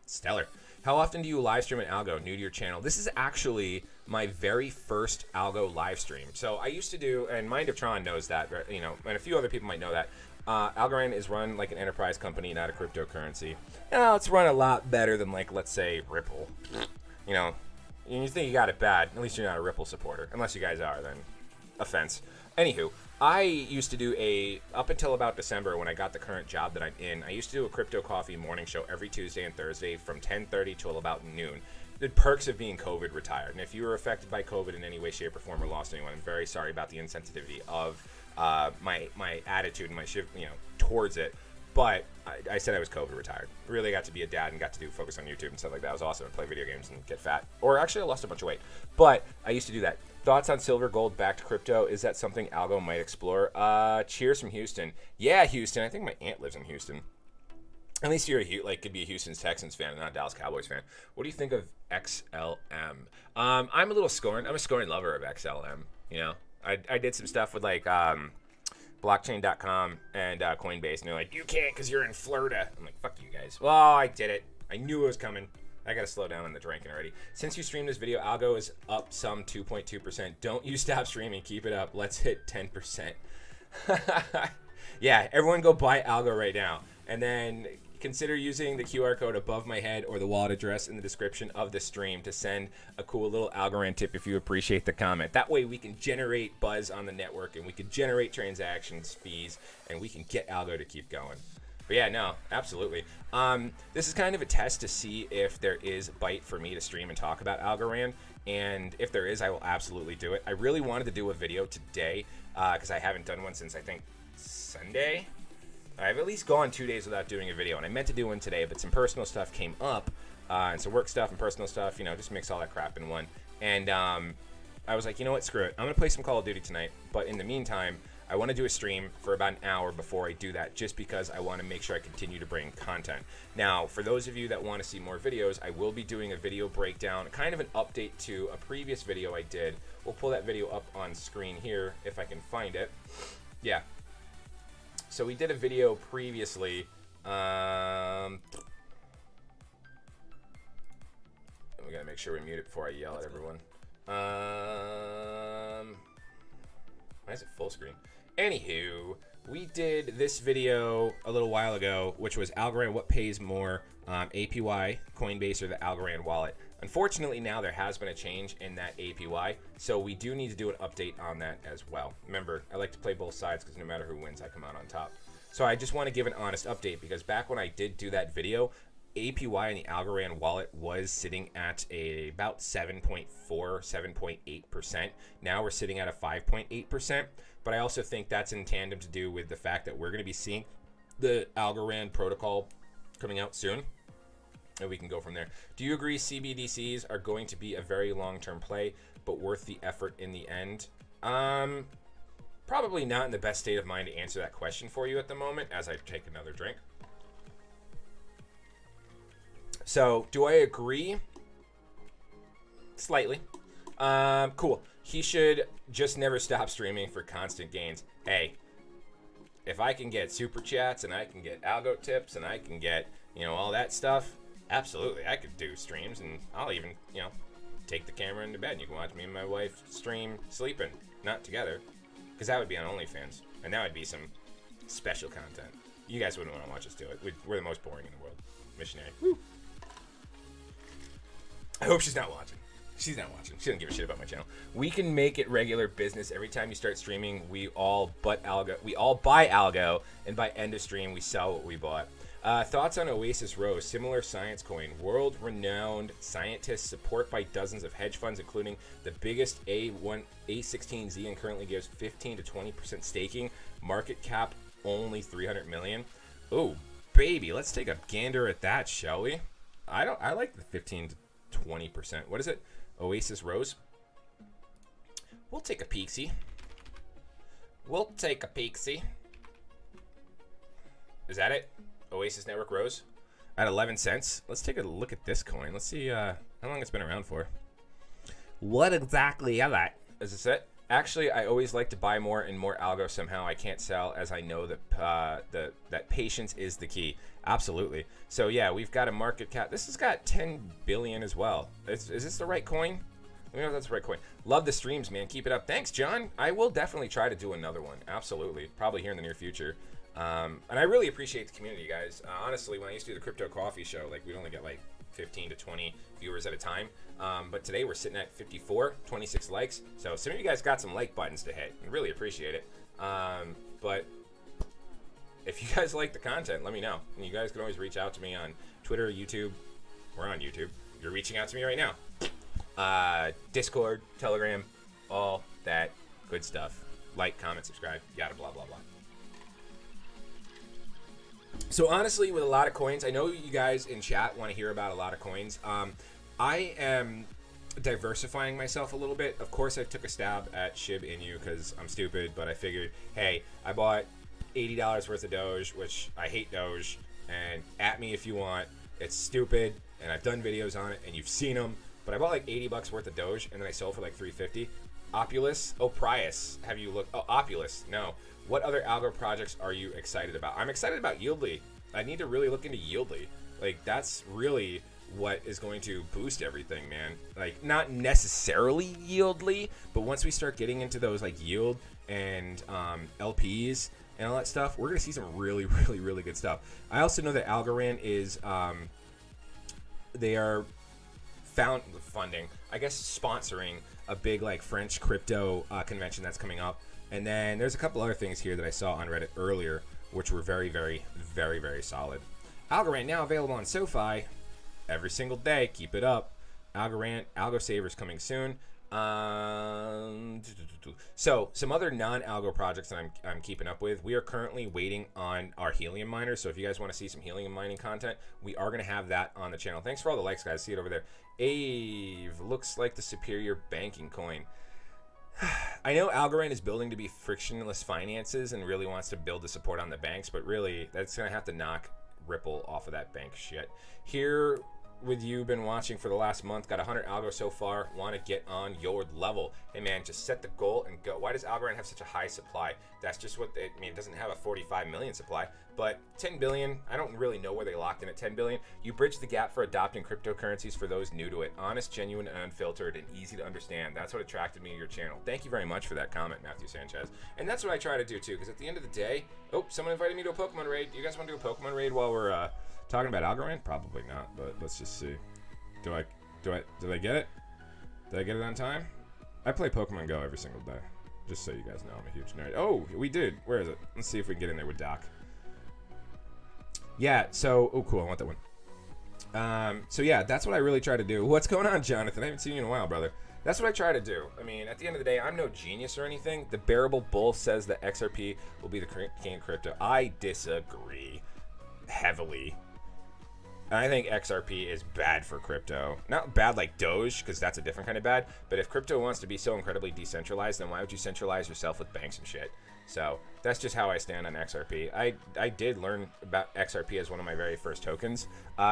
stellar. How often do you live stream an Algo new to your channel? This is actually my very first Algo live stream. So I used to do, and Mind of Tron knows that, and a few other people might know that. Algorand is run like an enterprise company, not a cryptocurrency. It's run a lot better than, like, let's say Ripple. You think you got it bad, at least you're not a Ripple supporter. Unless you guys are, then offense. Anywho, I used to do up until about December when I got the current job that I'm in, I used to do a Crypto Coffee morning show every Tuesday and Thursday from 10:30 till about noon. The perks of being COVID retired. And if you were affected by COVID in any way, shape, or form or lost anyone, I'm very sorry about the insensitivity of my attitude and my shift, towards it. But I said I was COVID retired. Really got to be a dad and got to focus on YouTube and stuff like that. It was awesome. And play video games and get fat. Or actually, I lost a bunch of weight. But I used to do that. Thoughts on silver, gold, backed crypto? Is that something Algo might explore? Cheers from Houston. Yeah, Houston. I think my aunt lives in Houston. At least you're could be a Houston Texans fan and not a Dallas Cowboys fan. What do you think of XLM? I'm a scorn lover of XLM. I did some stuff with blockchain.com and Coinbase, and they're like, you can't because you're in Florida. I'm like, fuck you guys. Well, I did it. I knew it was coming. I gotta slow down on the drinking already. Since you streamed this video, Algo is up some 2.2%. Don't you stop streaming. Keep it up. Let's hit 10%. Yeah, everyone go buy Algo right now. And then consider using the QR code above my head or the wallet address in the description of the stream to send a cool little Algorand tip if you appreciate the comment. That way we can generate buzz on the network and we can generate transactions fees and we can get Algo to keep going. But yeah, no, absolutely. This is kind of a test to see if there is bite for me to stream and talk about Algorand. And if there is, I will absolutely do it. I really wanted to do a video today because I haven't done one since I think Sunday. I've at least gone 2 days without doing a video, and I meant to do one today, but some personal stuff came up, and some work stuff and personal stuff, just mix all that crap in one. And I was like, you know what, screw it. I'm going to play some Call of Duty tonight, but in the meantime, I want to do a stream for about an hour before I do that, just because I want to make sure I continue to bring content. Now, for those of you that want to see more videos, I will be doing a video breakdown, kind of an update to a previous video I did. We'll pull that video up on screen here if I can find it. Yeah. So we did a video previously. We gotta make sure we mute it before I yell at everyone. Why is it full screen? Anywho, we did this video a little while ago, which was Algorand, what pays more, APY, Coinbase, or the Algorand wallet. Unfortunately, now there has been a change in that APY, so we do need to do an update on that as well. Remember, I like to play both sides because no matter who wins, I come out on top. So I just want to give an honest update because back when I did do that video, APY in the Algorand wallet was sitting at about 7.4, 7.8%. Now we're sitting at a 5.8%, but I also think that's in tandem to do with the fact that we're going to be seeing the Algorand protocol coming out soon. And we can go from there. Do you agree CBDCs are going to be a very long-term play, but worth the effort in the end? Probably not in the best state of mind to answer that question for you at the moment as I take another drink. So, do I agree? Slightly. Cool. He should just never stop streaming for constant gains. Hey, if I can get super chats and I can get algo tips and I can get, all that stuff, absolutely, I could do streams, and I'll even, take the camera into bed. And you can watch me and my wife stream sleeping, not together, because that would be on OnlyFans. And that would be some special content. You guys wouldn't want to watch us do it. We're the most boring in the world. Missionary. Woo. I hope she's not watching. She's not watching. She doesn't give a shit about my channel. We can make it regular business. Every time you start streaming, we all buy Algo, and by end of stream, we sell what we bought. Thoughts on Oasis Rose, similar science coin, world-renowned scientists, support by dozens of hedge funds, including the biggest A16Z, and currently gives 15 to 20% staking. Market cap only 300 million. Oh, baby, let's take a gander at that, shall we? I like the 15 to 20%. What is it? Oasis Rose. We'll take a peeksy. We'll take a peeksy. Is that it? Oasis Network Rose at 11 cents. Let's take a look at this coin. Let's see how long it's been around for. What exactly is that? Is this it? Actually, I always like to buy more and more algo somehow. I can't sell, as I know that that patience is the key. Absolutely. So yeah, we've got a market cap. This has got 10 billion as well. Is this the right coin? Let me know if that's the right coin. Love the streams, man. Keep it up. Thanks, John. I will definitely try to do another one. Absolutely. Probably here in the near future. And I really appreciate the community, guys. Honestly, when I used to do the Crypto Coffee Show, like we'd only get like 15 to 20 viewers at a time. But today we're sitting at 54, 26 likes. So some of you guys got some like buttons to hit. I really appreciate it. But if you guys like the content, let me know. And you guys can always reach out to me on Twitter, YouTube. We're on YouTube. You're reaching out to me right now. Discord, Telegram, all that good stuff. Like, comment, subscribe, yada, blah, blah, blah. So honestly, with a lot of coins, I know you guys in chat want to hear about a lot of coins. I am diversifying myself a little bit. Of course, I took a stab at SHIB Inu because I'm stupid, but I figured, hey, I bought $80 worth of Doge, which I hate Doge, and at me if you want. It's stupid, and I've done videos on it, and you've seen them, but I bought like $80 worth of Doge, and then I sold for like $350. Opulus, oh, Prius, have you looked? Oh, Opulus, no. What other algo projects are you excited about? I'm excited about Yieldly. I need to really look into Yieldly. Like, that's really what is going to boost everything, man. Like, not necessarily Yieldly, but once we start getting into those, like, Yield and LPs and all that stuff, we're going to see some really, really, really good stuff. I also know that Algorand is, they are funding, I guess sponsoring a big, like, French crypto convention that's coming up. And then there's a couple other things here that I saw on Reddit earlier, which were very, very, very, very solid. Algorand now available on SoFi every single day. Keep it up. Algorand, Algo Savers coming soon. So some other non-algo projects that I'm keeping up with. We are currently waiting on our helium miner. So if you guys want to see some helium mining content, we are going to have that on the channel. Thanks for all the likes, guys. See it over there. Ave looks like the superior banking coin. I know Algorand is building to be frictionless finances and really wants to build the support on the banks, but really that's going to have to knock Ripple off of that bank shit. Here with you, been watching for the last month, got 100 algo so far, want to get on your level. Hey man, just set the goal and go. Why does Algorand have such a high supply? That's just what I mean, it doesn't have a 45 million supply, but 10 billion, I don't really know where they locked in at 10 billion. You bridge the gap for adopting cryptocurrencies for those new to it. Honest, genuine, and unfiltered, and easy to understand. That's what attracted me to your channel. Thank you very much for that comment, Matthew Sanchez. And that's what I try to do too, because at the end of the day, oh, someone invited me to a Pokemon raid. Do you guys want to do a Pokemon raid while we're talking about Algorand? Probably not, but let's just see. Did I get it? Did I get it on time? I play Pokemon Go every single day. Just so you guys know, I'm a huge nerd. Oh, we did. Where is it? Let's see if we can get in there with Doc. Yeah, so, oh cool, I want that one. So yeah, that's what I really try to do. What's going on, Jonathan? I haven't seen you in a while, brother. That's what I try to do. I mean, at the end of the day, I'm no genius or anything. The Bearable Bull says that XRP will be the king of crypto. I disagree heavily. I think XRP is bad for crypto. Not bad like Doge, because that's a different kind of bad, but if crypto wants to be so incredibly decentralized, then why would you centralize yourself with banks and shit? So that's just how I stand on XRP. I did learn about XRP as one of my very first tokens.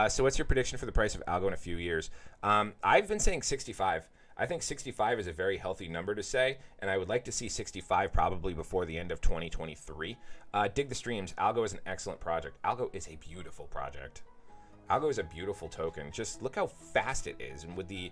So what's your prediction for the price of Algo in a few years? I've been saying 65. I think 65 is a very healthy number to say, and I would like to see 65 probably before the end of 2023. Dig the streams. Algo is an excellent project. Algo is a beautiful project. Algo is a beautiful token. Just look how fast it is, and with the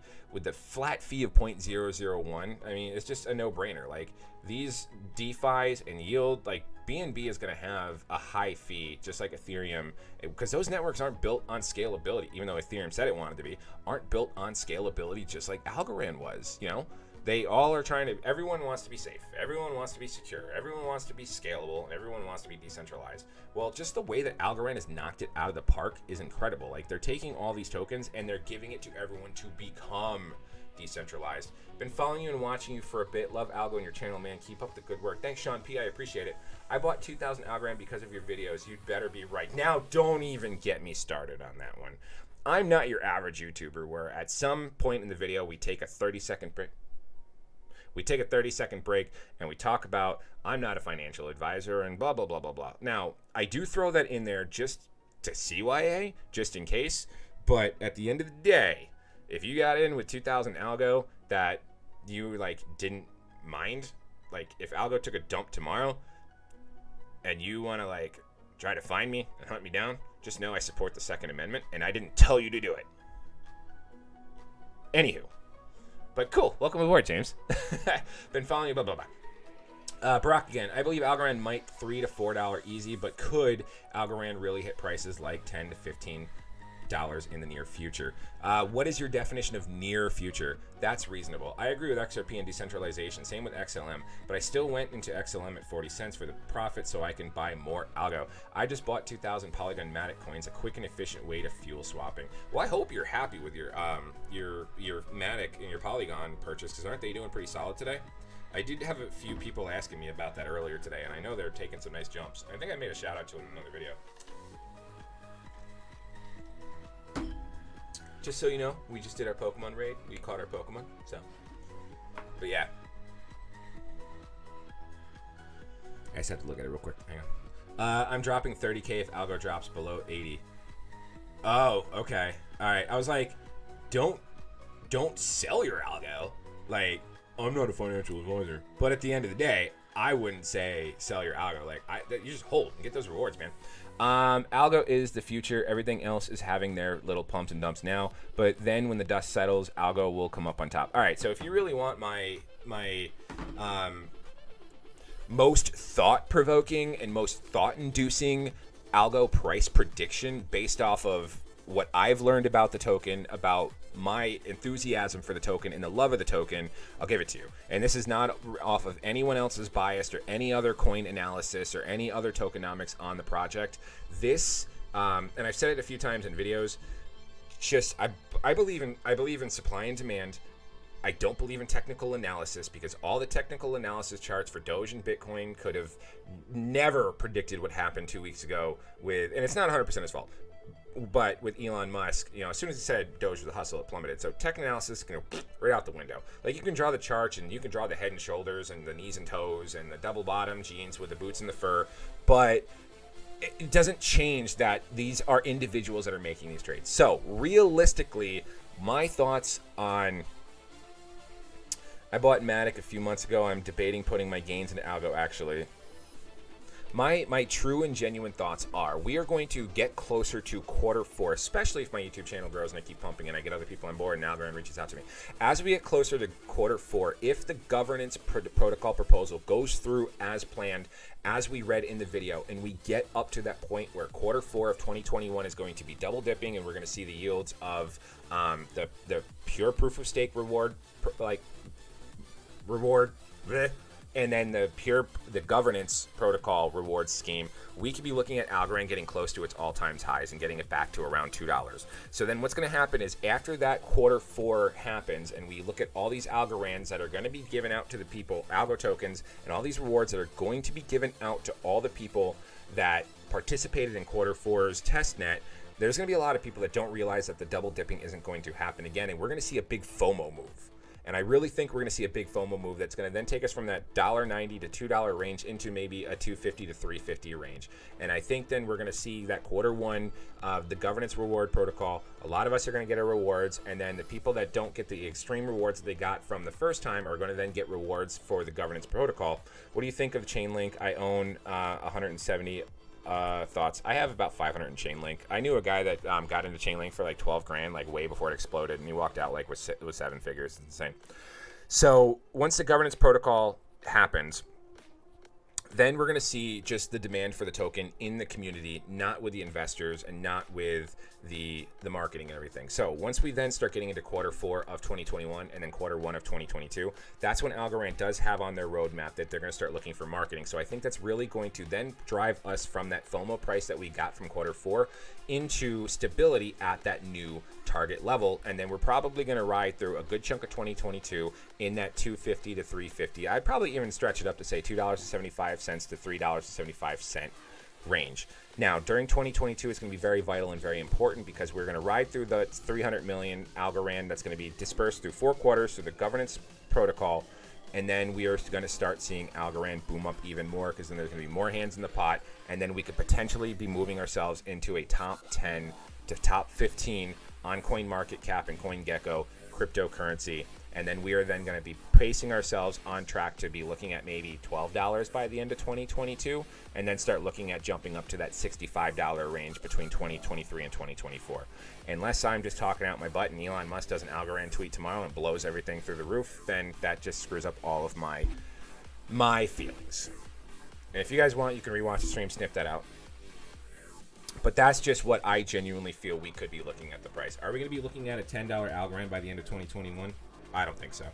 flat fee of 0.001, I mean, it's just a no-brainer. Like these DeFi's and yield, like BNB is going to have a high fee, just like Ethereum, because those networks aren't built on scalability. Even though Ethereum said it wanted to be, aren't built on scalability, just like Algorand was. You know, they all are trying to. Everyone wants to be safe. Everyone wants to be secure. Everyone wants to be scalable, and everyone wants to be decentralized. Well, just the way that Algorand has knocked it out of the park is incredible. Like they're taking all these tokens and they're giving it to everyone to become decentralized. Been following you and watching you for a bit. Love Algo and your channel, man. Keep up the good work. Thanks, Sean P. I appreciate it. I bought 2,000 Algorand because of your videos. You'd better be right. Now, don't even get me started on that one. I'm not your average YouTuber where at some point in the video we take a 30-second break. We take a 30-second break and we talk about I'm not a financial advisor and blah, blah, blah, blah, blah. Now, I do throw that in there just to CYA, just in case. But at the end of the day, if you got in with 2,000 Algo that you like didn't mind, like if Algo took a dump tomorrow and you want to like try to find me and hunt me down, just know I support the Second Amendment and I didn't tell you to do it. Anywho. But cool. Welcome aboard, James. Been following you, blah, blah, blah. Barack again. I believe Algorand might $3 to $4 easy, but could Algorand really hit prices like $10 to $15 in the near future? What is your definition of near future? That's reasonable. I agree with XRP and decentralization. Same with XLM, but I still went into XLM at 40 cents for the profit so I can buy more Algo. I just bought 2,000 Polygon Matic coins, a quick and efficient way to fuel swapping. Well, I hope you're happy with your Matic and your Polygon purchase, because aren't they doing pretty solid today? I did have a few people asking me about that earlier today, and I know they're taking some nice jumps. I think I made a shout out to them in another video. Just so you know, we just did our Pokemon raid. We caught our Pokemon, so. But yeah. I just have to look at it real quick. Hang on. I'm dropping 30K if Algo drops below 80. Oh, okay. All right. I was like, don't sell your Algo. Like, I'm not a financial advisor. But at the end of the day, I wouldn't say sell your Algo. Like, you just hold and get those rewards, man. Algo is the future. Everything else is having their little pumps and dumps now. But then when the dust settles, Algo will come up on top. All right, so if you really want my most thought-provoking and most thought-inducing Algo price prediction based off of what I've learned about the token, about my enthusiasm for the token and the love of the token, I'll give it to you. And this is not off of anyone else's bias or any other coin analysis or any other tokenomics on the project. This, and I've said it a few times in videos, just I believe in supply and demand. I don't believe in technical analysis, because all the technical analysis charts for Doge and Bitcoin could have never predicted what happened 2 weeks ago with, and it's not 100% his fault, but with Elon Musk, you know, as soon as he said Doge was a hustle, it plummeted. So tech analysis can go right out the window. Like, you can draw the charts and you can draw the head and shoulders and the knees and toes and the double bottom jeans with the boots and the fur, but it doesn't change that these are individuals that are making these trades. So realistically, my thoughts on, I bought Matic a few months ago. I'm debating putting my gains into Algo, actually. My true and genuine thoughts are we are going to get closer to Q4, especially if my YouTube channel grows and I keep pumping and I get other people on board and Algorand reaches out to me. As we get closer to Q4, if the governance protocol proposal goes through as planned, as we read in the video, and we get up to that point where Q4 of 2021 is going to be double dipping and we're going to see the yields of the pure proof of stake reward, and then the governance protocol reward scheme, we could be looking at Algorand getting close to its all-time highs and getting it back to around $2. So then what's going to happen is after that Q4 happens and we look at all these Algorands that are going to be given out to the people, Algo tokens, and all these rewards that are going to be given out to all the people that participated in Q4's testnet, there's going to be a lot of people that don't realize that the double dipping isn't going to happen again, and we're going to see a big FOMO move. And I really think we're going to see a big FOMO move that's going to then take us from that $1.90 to $2 range into maybe a $2.50 to $3.50 range. And I think then we're going to see that Q1 of the governance reward protocol. A lot of us are going to get our rewards, and then the people that don't get the extreme rewards that they got from the first time are going to then get rewards for the governance protocol. What do you think of Chainlink? I own 170 thoughts. I have about 500 in Chainlink. I knew a guy that got into Chainlink for like 12 grand, like way before it exploded, and he walked out like with 7 figures. It's insane. So once the governance protocol happens, then we're going to see just the demand for the token in the community, not with the investors and not with the marketing and everything. So once we then start getting into Q4 of 2021 and then Q1 of 2022, that's when Algorand does have on their roadmap that they're going to start looking for marketing. So I think that's really going to then drive us from that FOMO price that we got from Q4 into stability at that new target level. And then we're probably going to ride through a good chunk of 2022 in that $2.50 to $3.50. I'd probably even stretch it up to say $2.75 to $3.75 range. Now, during 2022, it's going to be very vital and very important because we're going to ride through the 300 million Algorand that's going to be dispersed through 4 quarters through the governance protocol. And then we are going to start seeing Algorand boom up even more because then there's going to be more hands in the pot. And then we could potentially be moving ourselves into a top 10 to top 15 on CoinMarketCap and CoinGecko cryptocurrency. And then we are then going to be pacing ourselves on track to be looking at maybe $12 by the end of 2022, and then start looking at jumping up to that $65 range between 2023 and 2024. Unless I'm just talking out my butt and Elon Musk does an Algorand tweet tomorrow and blows everything through the roof, then that just screws up all of my feelings. And if you guys want, you can rewatch the stream, snip that out. But that's just what I genuinely feel we could be looking at the price. Are we going to be looking at a $10 Algorand by the end of 2021? I don't think so.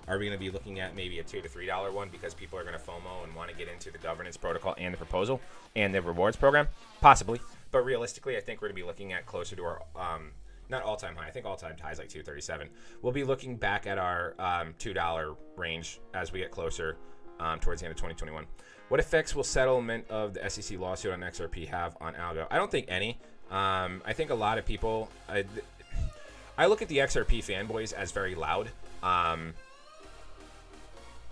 Are we going to be looking at maybe a $2 to $3 one because people are going to FOMO and want to get into the governance protocol and the proposal and the rewards program? Possibly. But realistically, I think we're going to be looking at closer to our, not all-time high. I think all-time high is like 237. We'll be looking back at our $2 range as we get closer towards the end of 2021. What effects will settlement of the SEC lawsuit on XRP have on Algo? I don't think any. I think a lot of people... I look at the XRP fanboys as very loud. I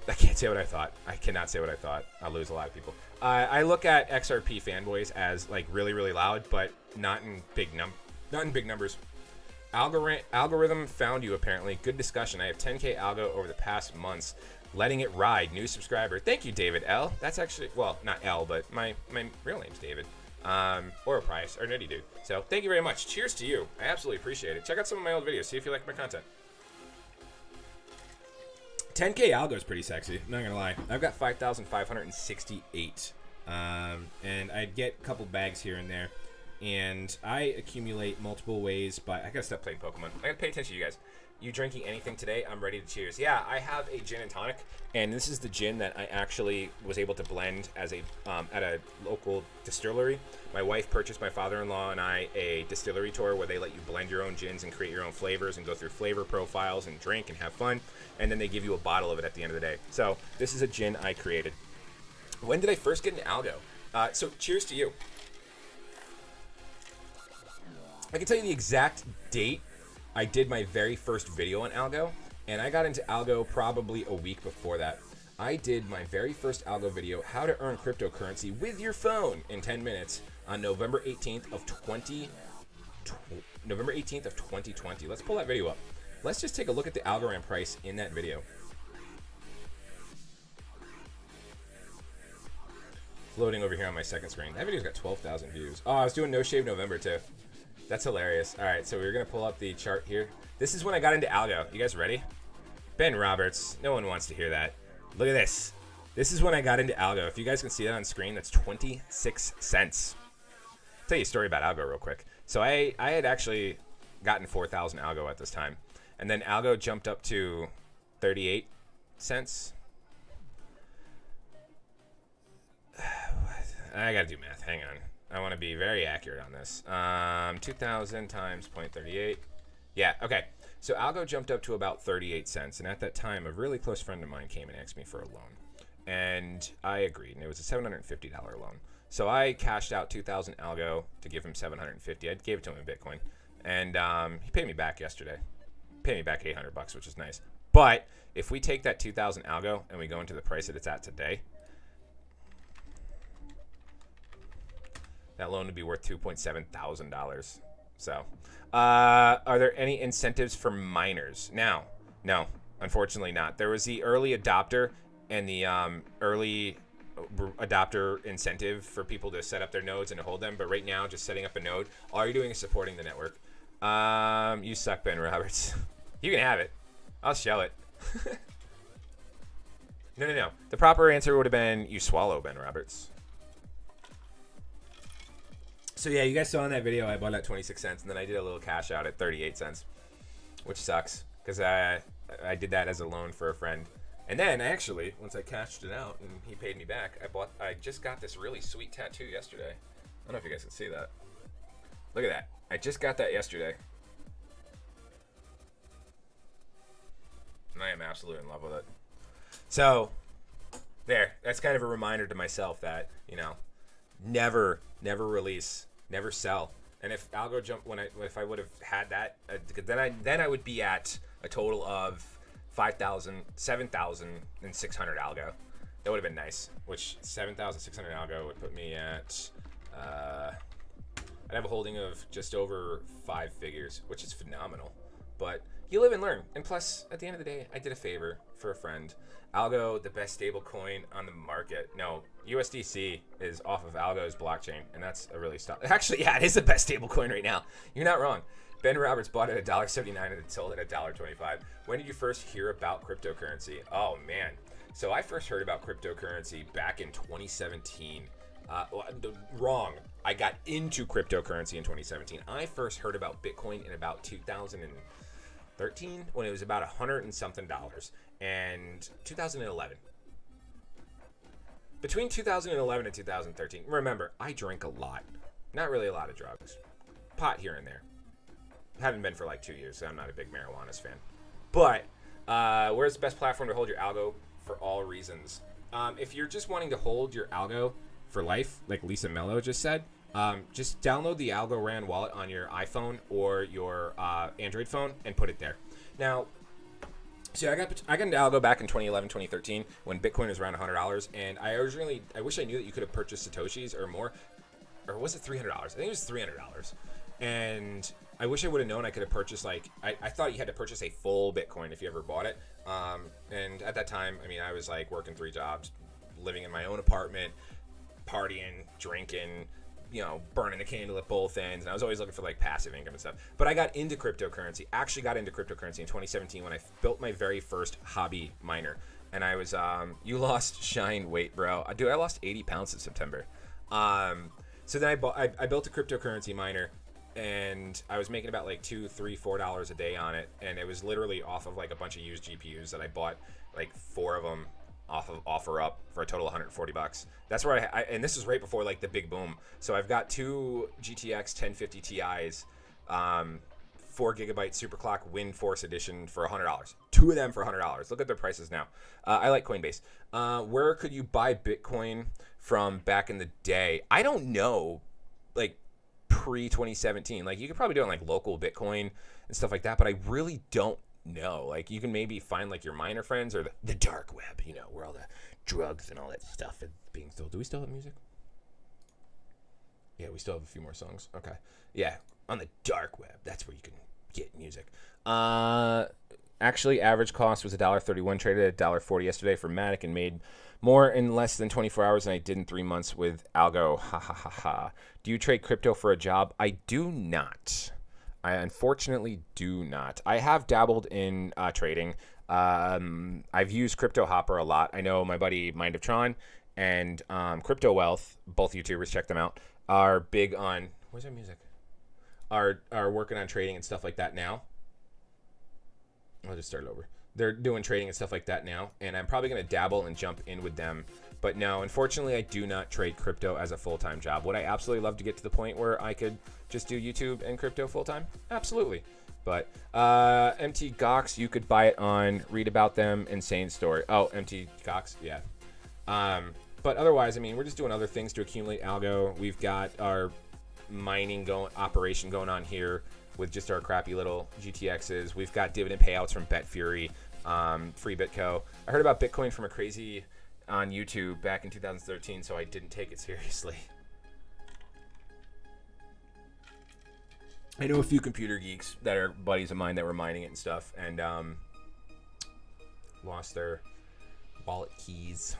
can't say what I thought. I cannot say what I thought. I'll lose a lot of people. I look at XRP fanboys as like really, really loud, but not in big numbers. Algorithm found you apparently. Good discussion. I have 10K Algo over the past months. Letting it ride. New subscriber. Thank you, David L. That's actually, well, not L, but my real name's David. Or a price, or Nitty Dude. So thank you very much. Cheers to you. I absolutely appreciate it. Check out some of my old videos. See if you like my content. 10K Algo is pretty sexy. Not gonna lie. I've got 5,568. And I'd get a couple bags here and there. And I accumulate multiple ways, but I gotta stop playing Pokemon. I gotta pay attention to you guys. You drinking anything today? I'm ready to cheers. Yeah, I have a gin and tonic, and this is the gin that I actually was able to blend as a at a local distillery. My wife purchased my father-in-law and I a distillery tour where they let you blend your own gins and create your own flavors and go through flavor profiles and drink and have fun, and then they give you a bottle of it at the end of the day. So this is a gin I created. When did I first get into Algo? So cheers to you. I can tell you the exact date I did my very first video on Algo, and I got into Algo probably a week before that. I did my very first Algo video, how to earn cryptocurrency with your phone in 10 minutes on November 18th of 2020. Let's pull that video up. Let's just take a look at the Algorand price in that video. Floating over here on my second screen. That video's got 12,000 views. Oh, I was doing No Shave November too. That's hilarious. All right, so we're going to pull up the chart here. This is when I got into Algo. You guys ready? Ben Roberts. No one wants to hear that. Look at this. This is when I got into Algo. If you guys can see that on screen, that's 26 cents. I'll tell you a story about Algo real quick. So I had actually gotten 4,000 Algo at this time. And then Algo jumped up to 38 cents. I got to do math. Hang on. I want to be very accurate on this. 2,000 times 0.38. Yeah, okay. So Algo jumped up to about 38 cents. And at that time, a really close friend of mine came and asked me for a loan. And I agreed. And it was a $750 loan. So I cashed out 2,000 Algo to give him $750. I gave it to him in Bitcoin. And he paid me back yesterday. Paid me back $800, which is nice. But if we take that 2,000 Algo and we go into the price that it's at today, that loan would be worth $2.7 thousand. So, are there any incentives for miners? Now, no, unfortunately not. There was the early adopter and the adopter incentive for people to set up their nodes and to hold them. But right now, just setting up a node, all you're doing is supporting the network. You suck, Ben Roberts. You can have it. I'll show it. No. The proper answer would have been you swallow, Ben Roberts. So yeah, you guys saw in that video I bought at 26 cents, and then I did a little cash out at 38 cents, which sucks because I did that as a loan for a friend. And then actually, once I cashed it out and he paid me back, I just got this really sweet tattoo yesterday. I don't know if you guys can see that. Look at that. I just got that yesterday. And I am absolutely in love with it. So, there. That's kind of a reminder to myself that, you know, never release, never sell. And if Algo jumped, if I would have had that, then I would be at a total of 7,600 Algo. That would have been nice. Which 7,600 Algo would put me at. I'd have a holding of just over 5 figures, which is phenomenal. But you live and learn. And plus, at the end of the day, I did a favor for a friend. Algo, the best stable coin on the market. No, USDC is off of Algo's blockchain, and that's a really Actually, yeah, it is the best stable coin right now. You're not wrong. Ben Roberts bought it at $1.79 and it sold it at $1.25. When did you first hear about cryptocurrency? Oh, man. So I first heard about cryptocurrency back in 2017. Wrong. I got into cryptocurrency in 2017. I first heard about Bitcoin in about 2013 when it was about $100 and something, and 2011. Between 2011 and 2013, remember, I drink a lot. Not really a lot of drugs. Pot here and there. Haven't been for like 2 years, so I'm not a big marijuana fan. But where's the best platform to hold your Algo for all reasons? If you're just wanting to hold your Algo for life, like Lisa Mello just said, just download the Algorand wallet on your iPhone or your Android phone and put it there. Now, see, I got into Algo back in 2011, 2013 when Bitcoin was around $100, and I wish I knew that you could have purchased Satoshis or more, or was it $300? I think it was $300, and I wish I would have known I could have purchased, like, I thought you had to purchase a full Bitcoin if you ever bought it, and at that time, I mean, I was like working 3 jobs, living in my own apartment, partying, drinking, you know, burning a candle at both ends, and I was always looking for like passive income and stuff. But I got into cryptocurrency, in 2017 when I built my very first hobby miner. And I was, you lost shine weight, bro. Dude, I lost 80 pounds in September. So then I built a cryptocurrency miner, and I was making about like $2, $3, $4 a day on it. And it was literally off of like a bunch of used GPUs that I bought, like 4 of them off of OfferUp for a total of $140. That's where and this is right before like the big boom. So I've got 2 GTX 1050 Ti's, 4 gigabyte Superclock Wind Force Edition for $100. 2 of them for $100. Look at their prices now. I like Coinbase. Where could you buy Bitcoin from back in the day? I don't know, like pre-2017. Like you could probably do it on like local Bitcoin and stuff like that, but I really don't know. Like you can maybe find like your miner friends or the dark web, you know, where all the drugs and all that stuff is being sold. Do we still have music? Yeah, we still have a few more songs. Okay. Yeah, on the dark web, that's where you can get music. Actually, average cost was $1.31, traded at $1.40 yesterday for Matic, and made more in less than 24 hours than I did in 3 months with Algo. Ha ha ha ha. Do you trade crypto for a job? I do not. I unfortunately do not. I have dabbled in trading. I've used Crypto Hopper a lot. I know my buddy Mind of Tron and Crypto Wealth, both YouTubers, check them out, are big on, where's our music? Are working on trading and stuff like that now. I'll just start it over. They're doing trading and stuff like that now, and I'm probably going to dabble and jump in with them. But no, unfortunately, I do not trade crypto as a full-time job. Would I absolutely love to get to the point where I could just do YouTube and crypto full-time? Absolutely. But MT Gox, you could buy it on, read about them, insane story. Oh, MT Gox, yeah. But otherwise, I mean, we're just doing other things to accumulate Algo. We've got our mining operation going on here with just our crappy little GTXs. We've got dividend payouts from BetFury, Free Bitco. I heard about Bitcoin from a crazy on YouTube back in 2013, so I didn't take it seriously. I know a few computer geeks that are buddies of mine that were mining it and stuff, and lost their wallet keys.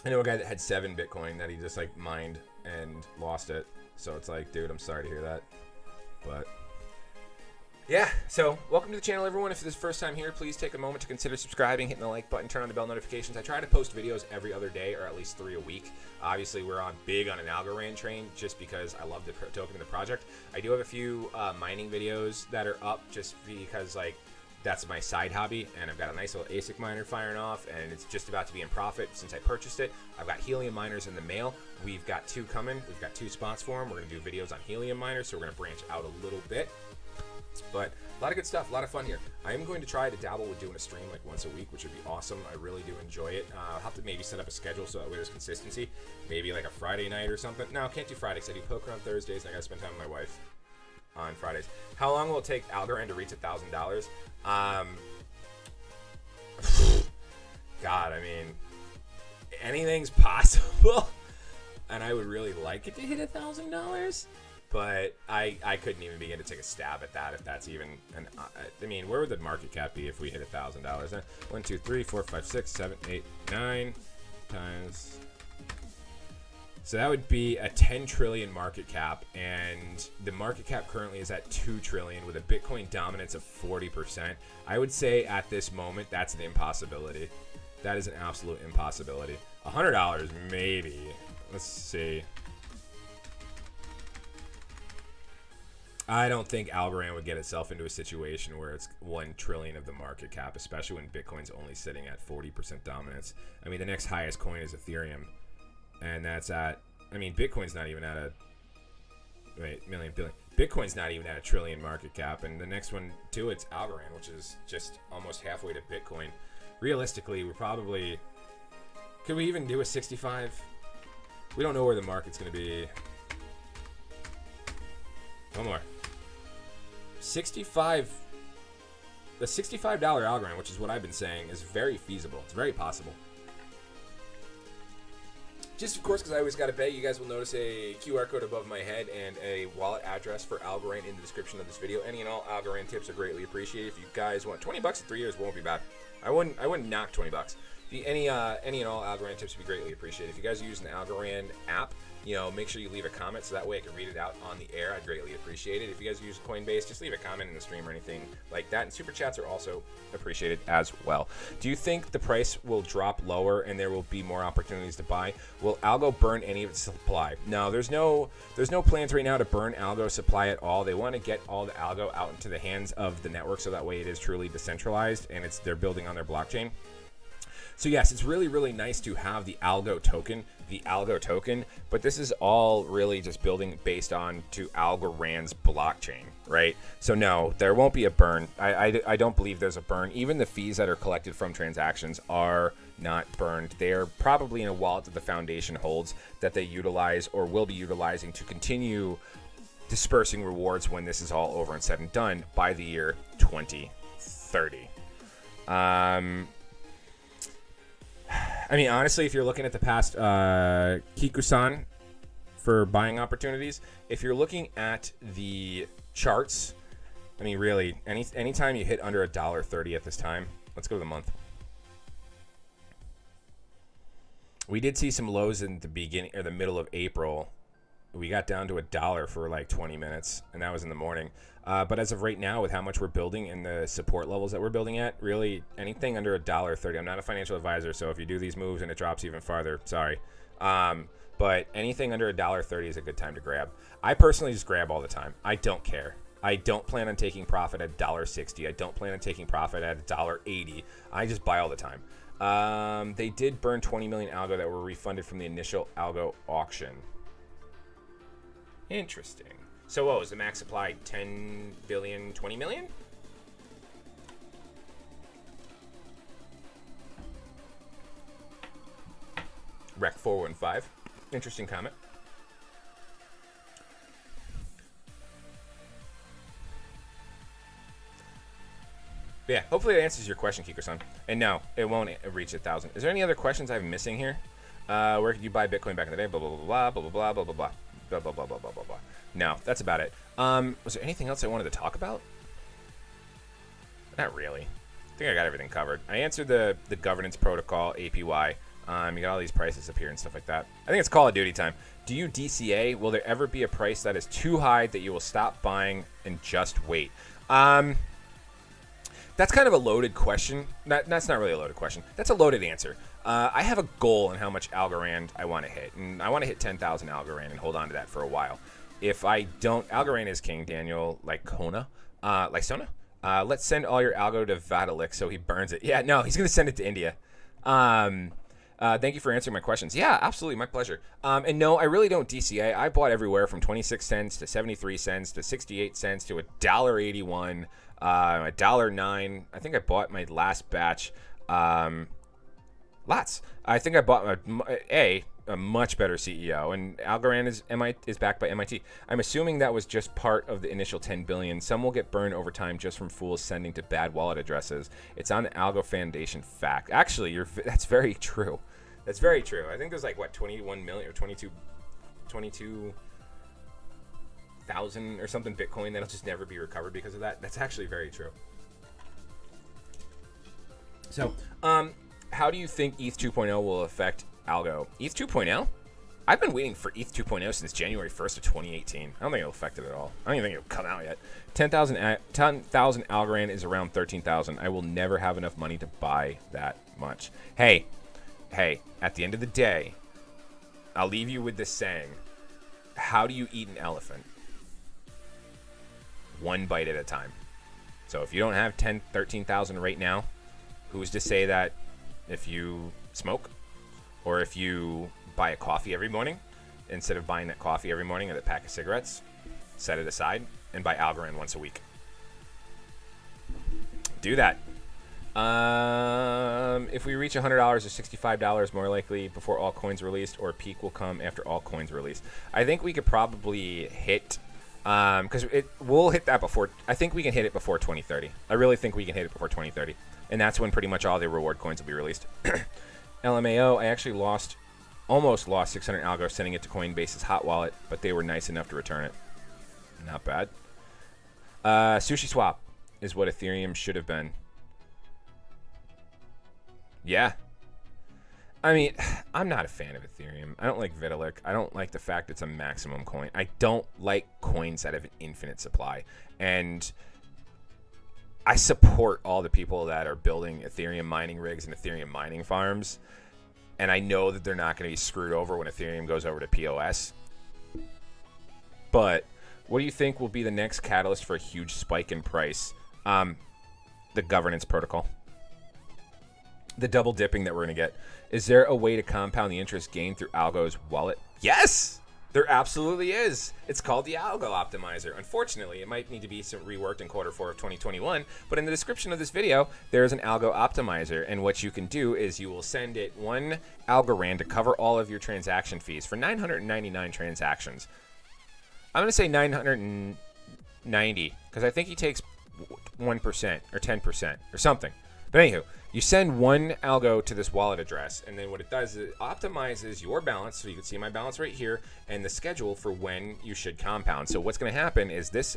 I know a guy that had 7 Bitcoin that he just like mined and lost it. So it's like, dude, I'm sorry to hear that. But yeah, so welcome to the channel, everyone. If this is the first time here, please take a moment to consider subscribing, hitting the like button, turn on the bell notifications. I try to post videos every other day, or at least 3 a week. Obviously, we're big on an Algorand train just because I love the token and the project. I do have a few mining videos that are up just because, like, that's my side hobby, and I've got a nice little ASIC miner firing off, and it's just about to be in profit since I purchased it. I've got helium miners in the mail. We've got 2 coming. We've got 2 spots for them. We're going to do videos on helium miners, so we're going to branch out a little bit. But a lot of good stuff, a lot of fun here. I am going to try to dabble with doing a stream like once a week, which would be awesome. I really do enjoy it. I'll have to maybe set up a schedule so that way there's consistency. Maybe like a Friday night or something. No, I can't do Friday because I do poker on Thursdays and I got to spend time with my wife on Fridays. How long will it take Algorand to reach $1,000? God, I mean, anything's possible. And I would really like it to hit $1,000. But I couldn't even begin to take a stab at that if that's even an. I mean, where would the market cap be if we hit $1,000? 1, 2, 3, 4, 5, 6, 7, 8, 9 times. So that would be a 10 trillion market cap, and the market cap currently is at 2 trillion with a Bitcoin dominance of 40%. I would say at this moment that's an impossibility. That is an absolute impossibility. $100 maybe. Let's see. I don't think Algorand would get itself into a situation where it's 1 trillion of the market cap, especially when Bitcoin's only sitting at 40% dominance. I mean, the next highest coin is Ethereum, and that's at, I mean, Bitcoin's not even at a, wait, million, billion. Bitcoin's not even at a trillion market cap, and the next one to it's Algorand, which is just almost halfway to Bitcoin. Realistically, we're probably, could we even do a 65? We don't know where the market's going to be. One more. 65. The $65 Algorand, which is what I've been saying, is very feasible. It's very possible. Just, of course, because I always got to pay, you guys will notice a QR code above my head and a wallet address for Algorand in the description of this video. Any and all Algorand tips are greatly appreciated. If you guys want $20 in 3 years, won't be bad. I wouldn't knock $20. Any and all Algorand tips would be greatly appreciated. If you guys are using the Algorand app, you know, make sure you leave a comment so that way I can read it out on the air. I'd greatly appreciate it. If you guys use Coinbase, just leave a comment in the stream or anything like that. And super chats are also appreciated as well. Do you think the price will drop lower and there will be more opportunities to buy? Will Algo burn any of its supply? No, there's no plans right now to burn Algo supply at all. They want to get all the Algo out into the hands of the network so that way it is truly decentralized and they're building on their blockchain. So yes, it's really, really nice to have the Algo token, but this is all really just building based on to Algorand's blockchain, right? So no, there won't be a burn. I don't believe there's a burn. Even the fees that are collected from transactions are not burned. They are probably in a wallet that the foundation holds that they utilize or will be utilizing to continue dispersing rewards when this is all over and said and done by the year 2030. I mean, honestly, if you're looking at the past Kiku-san for buying opportunities, if you're looking at the charts, I mean, really, anytime you hit under $1.30 at this time, let's go to the month. We did see some lows in the beginning or the middle of April. We got down to $1 for like 20 minutes, and that was in the morning. But as of right now, with how much we're building and the support levels that we're building at, really anything under $1.30. I'm not a financial advisor, so if you do these moves and it drops even farther, sorry. But anything under $1.30 is a good time to grab. I personally just grab all the time. I don't care. I don't plan on taking profit at $1.60. I don't plan on taking profit at $1.80. I just buy all the time. They did burn 20 million Algo that were refunded from the initial Algo auction. Interesting. So what was the max supply? 10 billion, 20 million? Rec 415. Interesting comment. But yeah, hopefully that answers your question, Kiko-san. And no, it won't reach 1,000. Is there any other questions I'm missing here? Where could you buy Bitcoin back in the day? Blah, blah, blah, blah, blah, blah, blah, blah, blah. Blah, blah, blah, blah, blah, blah, blah. No, that's about it. Was there anything else I wanted to talk about? Not really. I think I got everything covered. I answered the governance protocol, APY, You got all these prices up here and stuff like that. I think it's Call of Duty time. Do you DCA? Will there ever be a price that is too high that you will stop buying and just wait? That's kind of a loaded question. That's not really a loaded question. That's a loaded answer. I have a goal on how much Algorand I want to hit. And I want to hit 10,000 Algorand and hold on to that for a while. If I don't, Algorand is king, Daniel, like Kona, like Sona. Let's send all your algo to Vitalik so he burns it. Yeah, no, he's going to send it to India. Thank you for answering my questions. Yeah, absolutely, my pleasure. And no, I really don't DCA. I bought everywhere from 26 cents to 73 cents to 68 cents to $1.81, $1.09. I think I bought my last batch. Lots. I think I bought a much better CEO, and Algorand is backed by MIT. I'm assuming that was just part of the initial 10 billion. Some will get burned over time just from fools sending to bad wallet addresses. It's on the Algo Foundation fact. Actually, that's very true. That's very true. I think there's like, what, 21 million or 22,000 or something Bitcoin that'll just never be recovered because of that. That's actually very true. So, how do you think ETH 2.0 will affect Algo? ETH 2.0? I've been waiting for ETH 2.0 since January 1st of 2018. I don't think it'll affect it at all. I don't even think it'll come out yet. 10,000 Algorand is around 13,000. I will never have enough money to buy that much. Hey, at the end of the day, I'll leave you with this saying. How do you eat an elephant? One bite at a time. So if you don't have 13,000 right now, who's to say that if you smoke or if you buy a coffee every morning, instead of buying that coffee every morning or that pack of cigarettes, set it aside and buy Algorand once a week. Do that. If we reach $100 or $65 more likely before all coins released, or peak will come after all coins released. I think we could probably hit, because we'll hit that before. I think we can hit it before 2030. I really think we can hit it before 2030. And that's when pretty much all the reward coins will be released. LMAO, I actually almost lost 600 algo sending it to Coinbase's hot wallet, but they were nice enough to return it. Not bad. Sushi Swap is what Ethereum should have been. Yeah. I mean, I'm not a fan of Ethereum. I don't like Vitalik. I don't like the fact it's a maximum coin. I don't like coins that have an infinite supply. And I support all the people that are building Ethereum mining rigs and Ethereum mining farms. And I know that they're not going to be screwed over when Ethereum goes over to POS. But what do you think will be the next catalyst for a huge spike in price? The governance protocol. The double dipping that we're going to get. Is there a way to compound the interest gained through Algo's wallet? Yes! There absolutely is. It's called the Algo Optimizer. Unfortunately, it might need to be reworked in Q4 of 2021, but in the description of this video, there is an Algo Optimizer, and what you can do is you will send it one Algorand to cover all of your transaction fees for 999 transactions. I'm going to say 990, because I think he takes 1% or 10% or something. But anywho, you send one algo to this wallet address, and then what it does is it optimizes your balance, so you can see my balance right here, and the schedule for when you should compound. So what's going to happen is this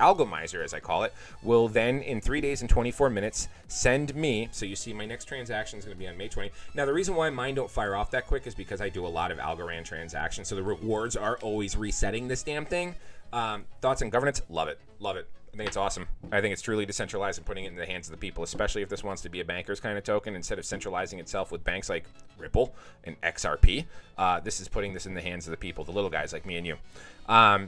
algomizer, as I call it, will then in 3 days and 24 minutes send me, so you see my next transaction is going to be on May 20. Now the reason why mine don't fire off that quick is because I do a lot of Algorand transactions, so the rewards are always resetting this damn thing. Thoughts on governance? Love it. Love it. I think it's awesome. I think it's truly decentralized and putting it in the hands of the people, especially if this wants to be a banker's kind of token instead of centralizing itself with banks like Ripple and XRP. This is putting this in the hands of the people, the little guys like me and you.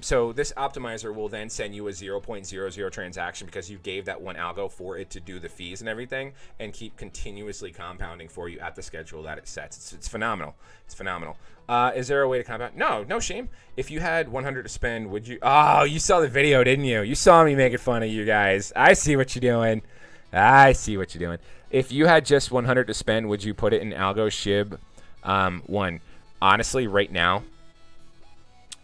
So this optimizer will then send you a 0.00 transaction because you gave that one algo for it to do the fees and everything and keep continuously compounding for you at the schedule that it sets. It's phenomenal. It's phenomenal. Is there a way to compound? No shame. If you had 100 to spend, would you? Oh, you saw the video, didn't you? You saw me making fun of you guys. I see what you're doing. I see what you're doing. If you had just 100 to spend, would you put it in Algo SHIB? One. Honestly, right now,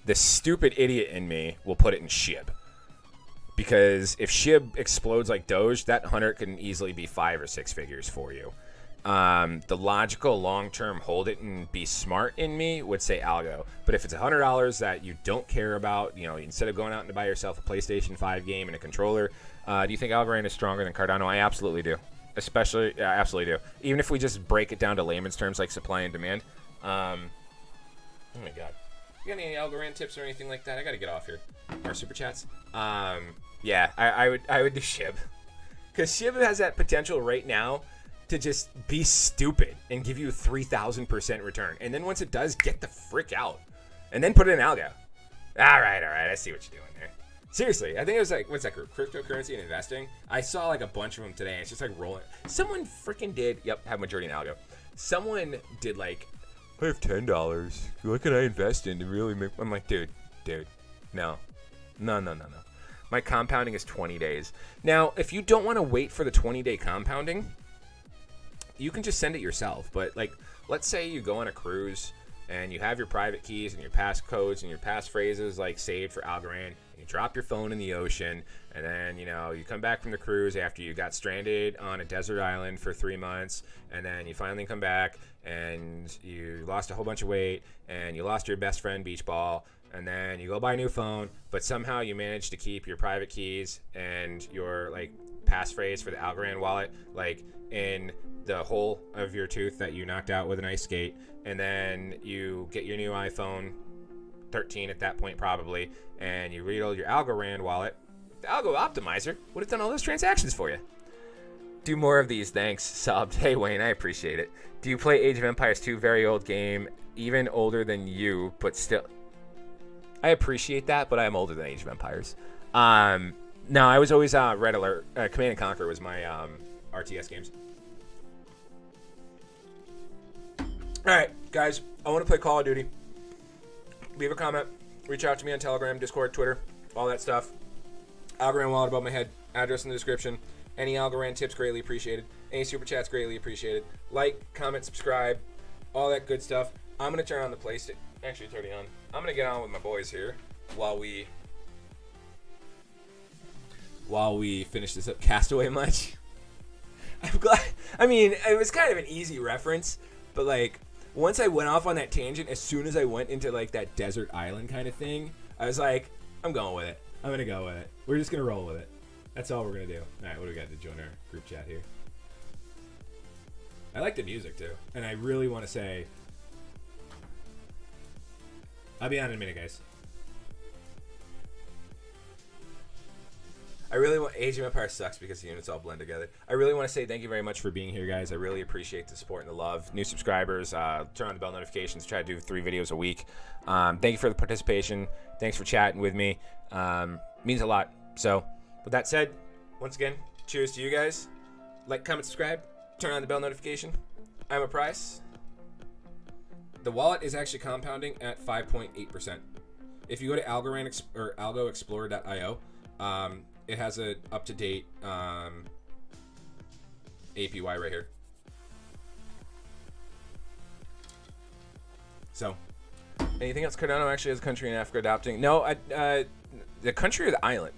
the stupid idiot in me will put it in SHIB. Because if SHIB explodes like Doge, that 100 can easily be 5 or 6 figures for you. The logical long-term hold it and be smart in me would say Algo. But if it's $100 that you don't care about, you know, instead of going out and to buy yourself a PlayStation 5 game and a controller, do you think Algorand is stronger than Cardano? I absolutely do. Especially, yeah, absolutely do. Even if we just break it down to layman's terms like supply and demand. Oh my god. You got any Algorand tips or anything like that? I gotta get off here. Our super chats. Yeah, I would do SHIB. Because SHIB has that potential right now to just be stupid and give you a 3,000% return. And then once it does, get the frick out. And then put it in Algo. Alright, I see what you're doing there. Seriously, I think it was like, what's that group? Cryptocurrency and investing. I saw like a bunch of them today, and it's just like rolling. Someone freaking did, yep, have majority in Algo. Someone did like, I have $10. What can I invest in to really make? I'm like, dude, no. My compounding is 20 days. Now, if you don't want to wait for the 20-day compounding, you can just send it yourself. But like, let's say you go on a cruise and you have your private keys and your passcodes and your passphrases like saved for Algorand. You drop your phone in the ocean, and then, you know, you come back from the cruise after you got stranded on a desert island for 3 months, and then you finally come back, and you lost a whole bunch of weight, and you lost your best friend beach ball, and then you go buy a new phone, but somehow you manage to keep your private keys and your, like, passphrase for the Algorand wallet, like, in the hole of your tooth that you knocked out with an ice skate, and then you get your new iPhone 13 at that point probably, and you reload your Algorand wallet, the Algo optimizer would have done all those transactions for you. Do more of these, thanks. Subbed. Hey Wayne, I appreciate it. Do you play Age of Empires 2? Very old game, even older than you, but still. I appreciate that, but I'm older than Age of Empires. No, I was always Red Alert. Command and Conquer was my RTS games. All right, guys, I want to play Call of Duty. Leave a comment. Reach out to me on Telegram, Discord, Twitter, all that stuff. Algorand wallet above my head. Address in the description. Any Algorand tips greatly appreciated. Any super chats greatly appreciated. Like, comment, subscribe, all that good stuff. I'm gonna turn on the PlayStation. Actually, it's already on. I'm gonna get on with my boys here while we finish this up. Castaway much? I'm glad. I mean, it was kind of an easy reference, but like, once I went off on that tangent, as soon as I went into like that desert island kind of thing, I was like, I'm going with it. I'm gonna go with it. We're just gonna roll with it. That's all we're gonna do. All right, what do we got to join our group chat here? I like the music too, and I really want to say, I'll be on in a minute, guys. I really want, Age of Empires sucks because the units all blend together. I really want to say thank you very much for being here, guys. I really appreciate the support and the love. New subscribers, turn on the bell notifications. Try to do 3 videos a week. Thank you for the participation. Thanks for chatting with me. Means a lot. So, with that said, once again, cheers to you guys. Like, comment, subscribe. Turn on the bell notification. I'm a Price. The wallet is actually compounding at 5.8%. If you go to Algorand or algoexplorer.io, it has a up-to-date APY right here. So, anything else? Cardano actually has a country in Africa adopting. No, the country or the island?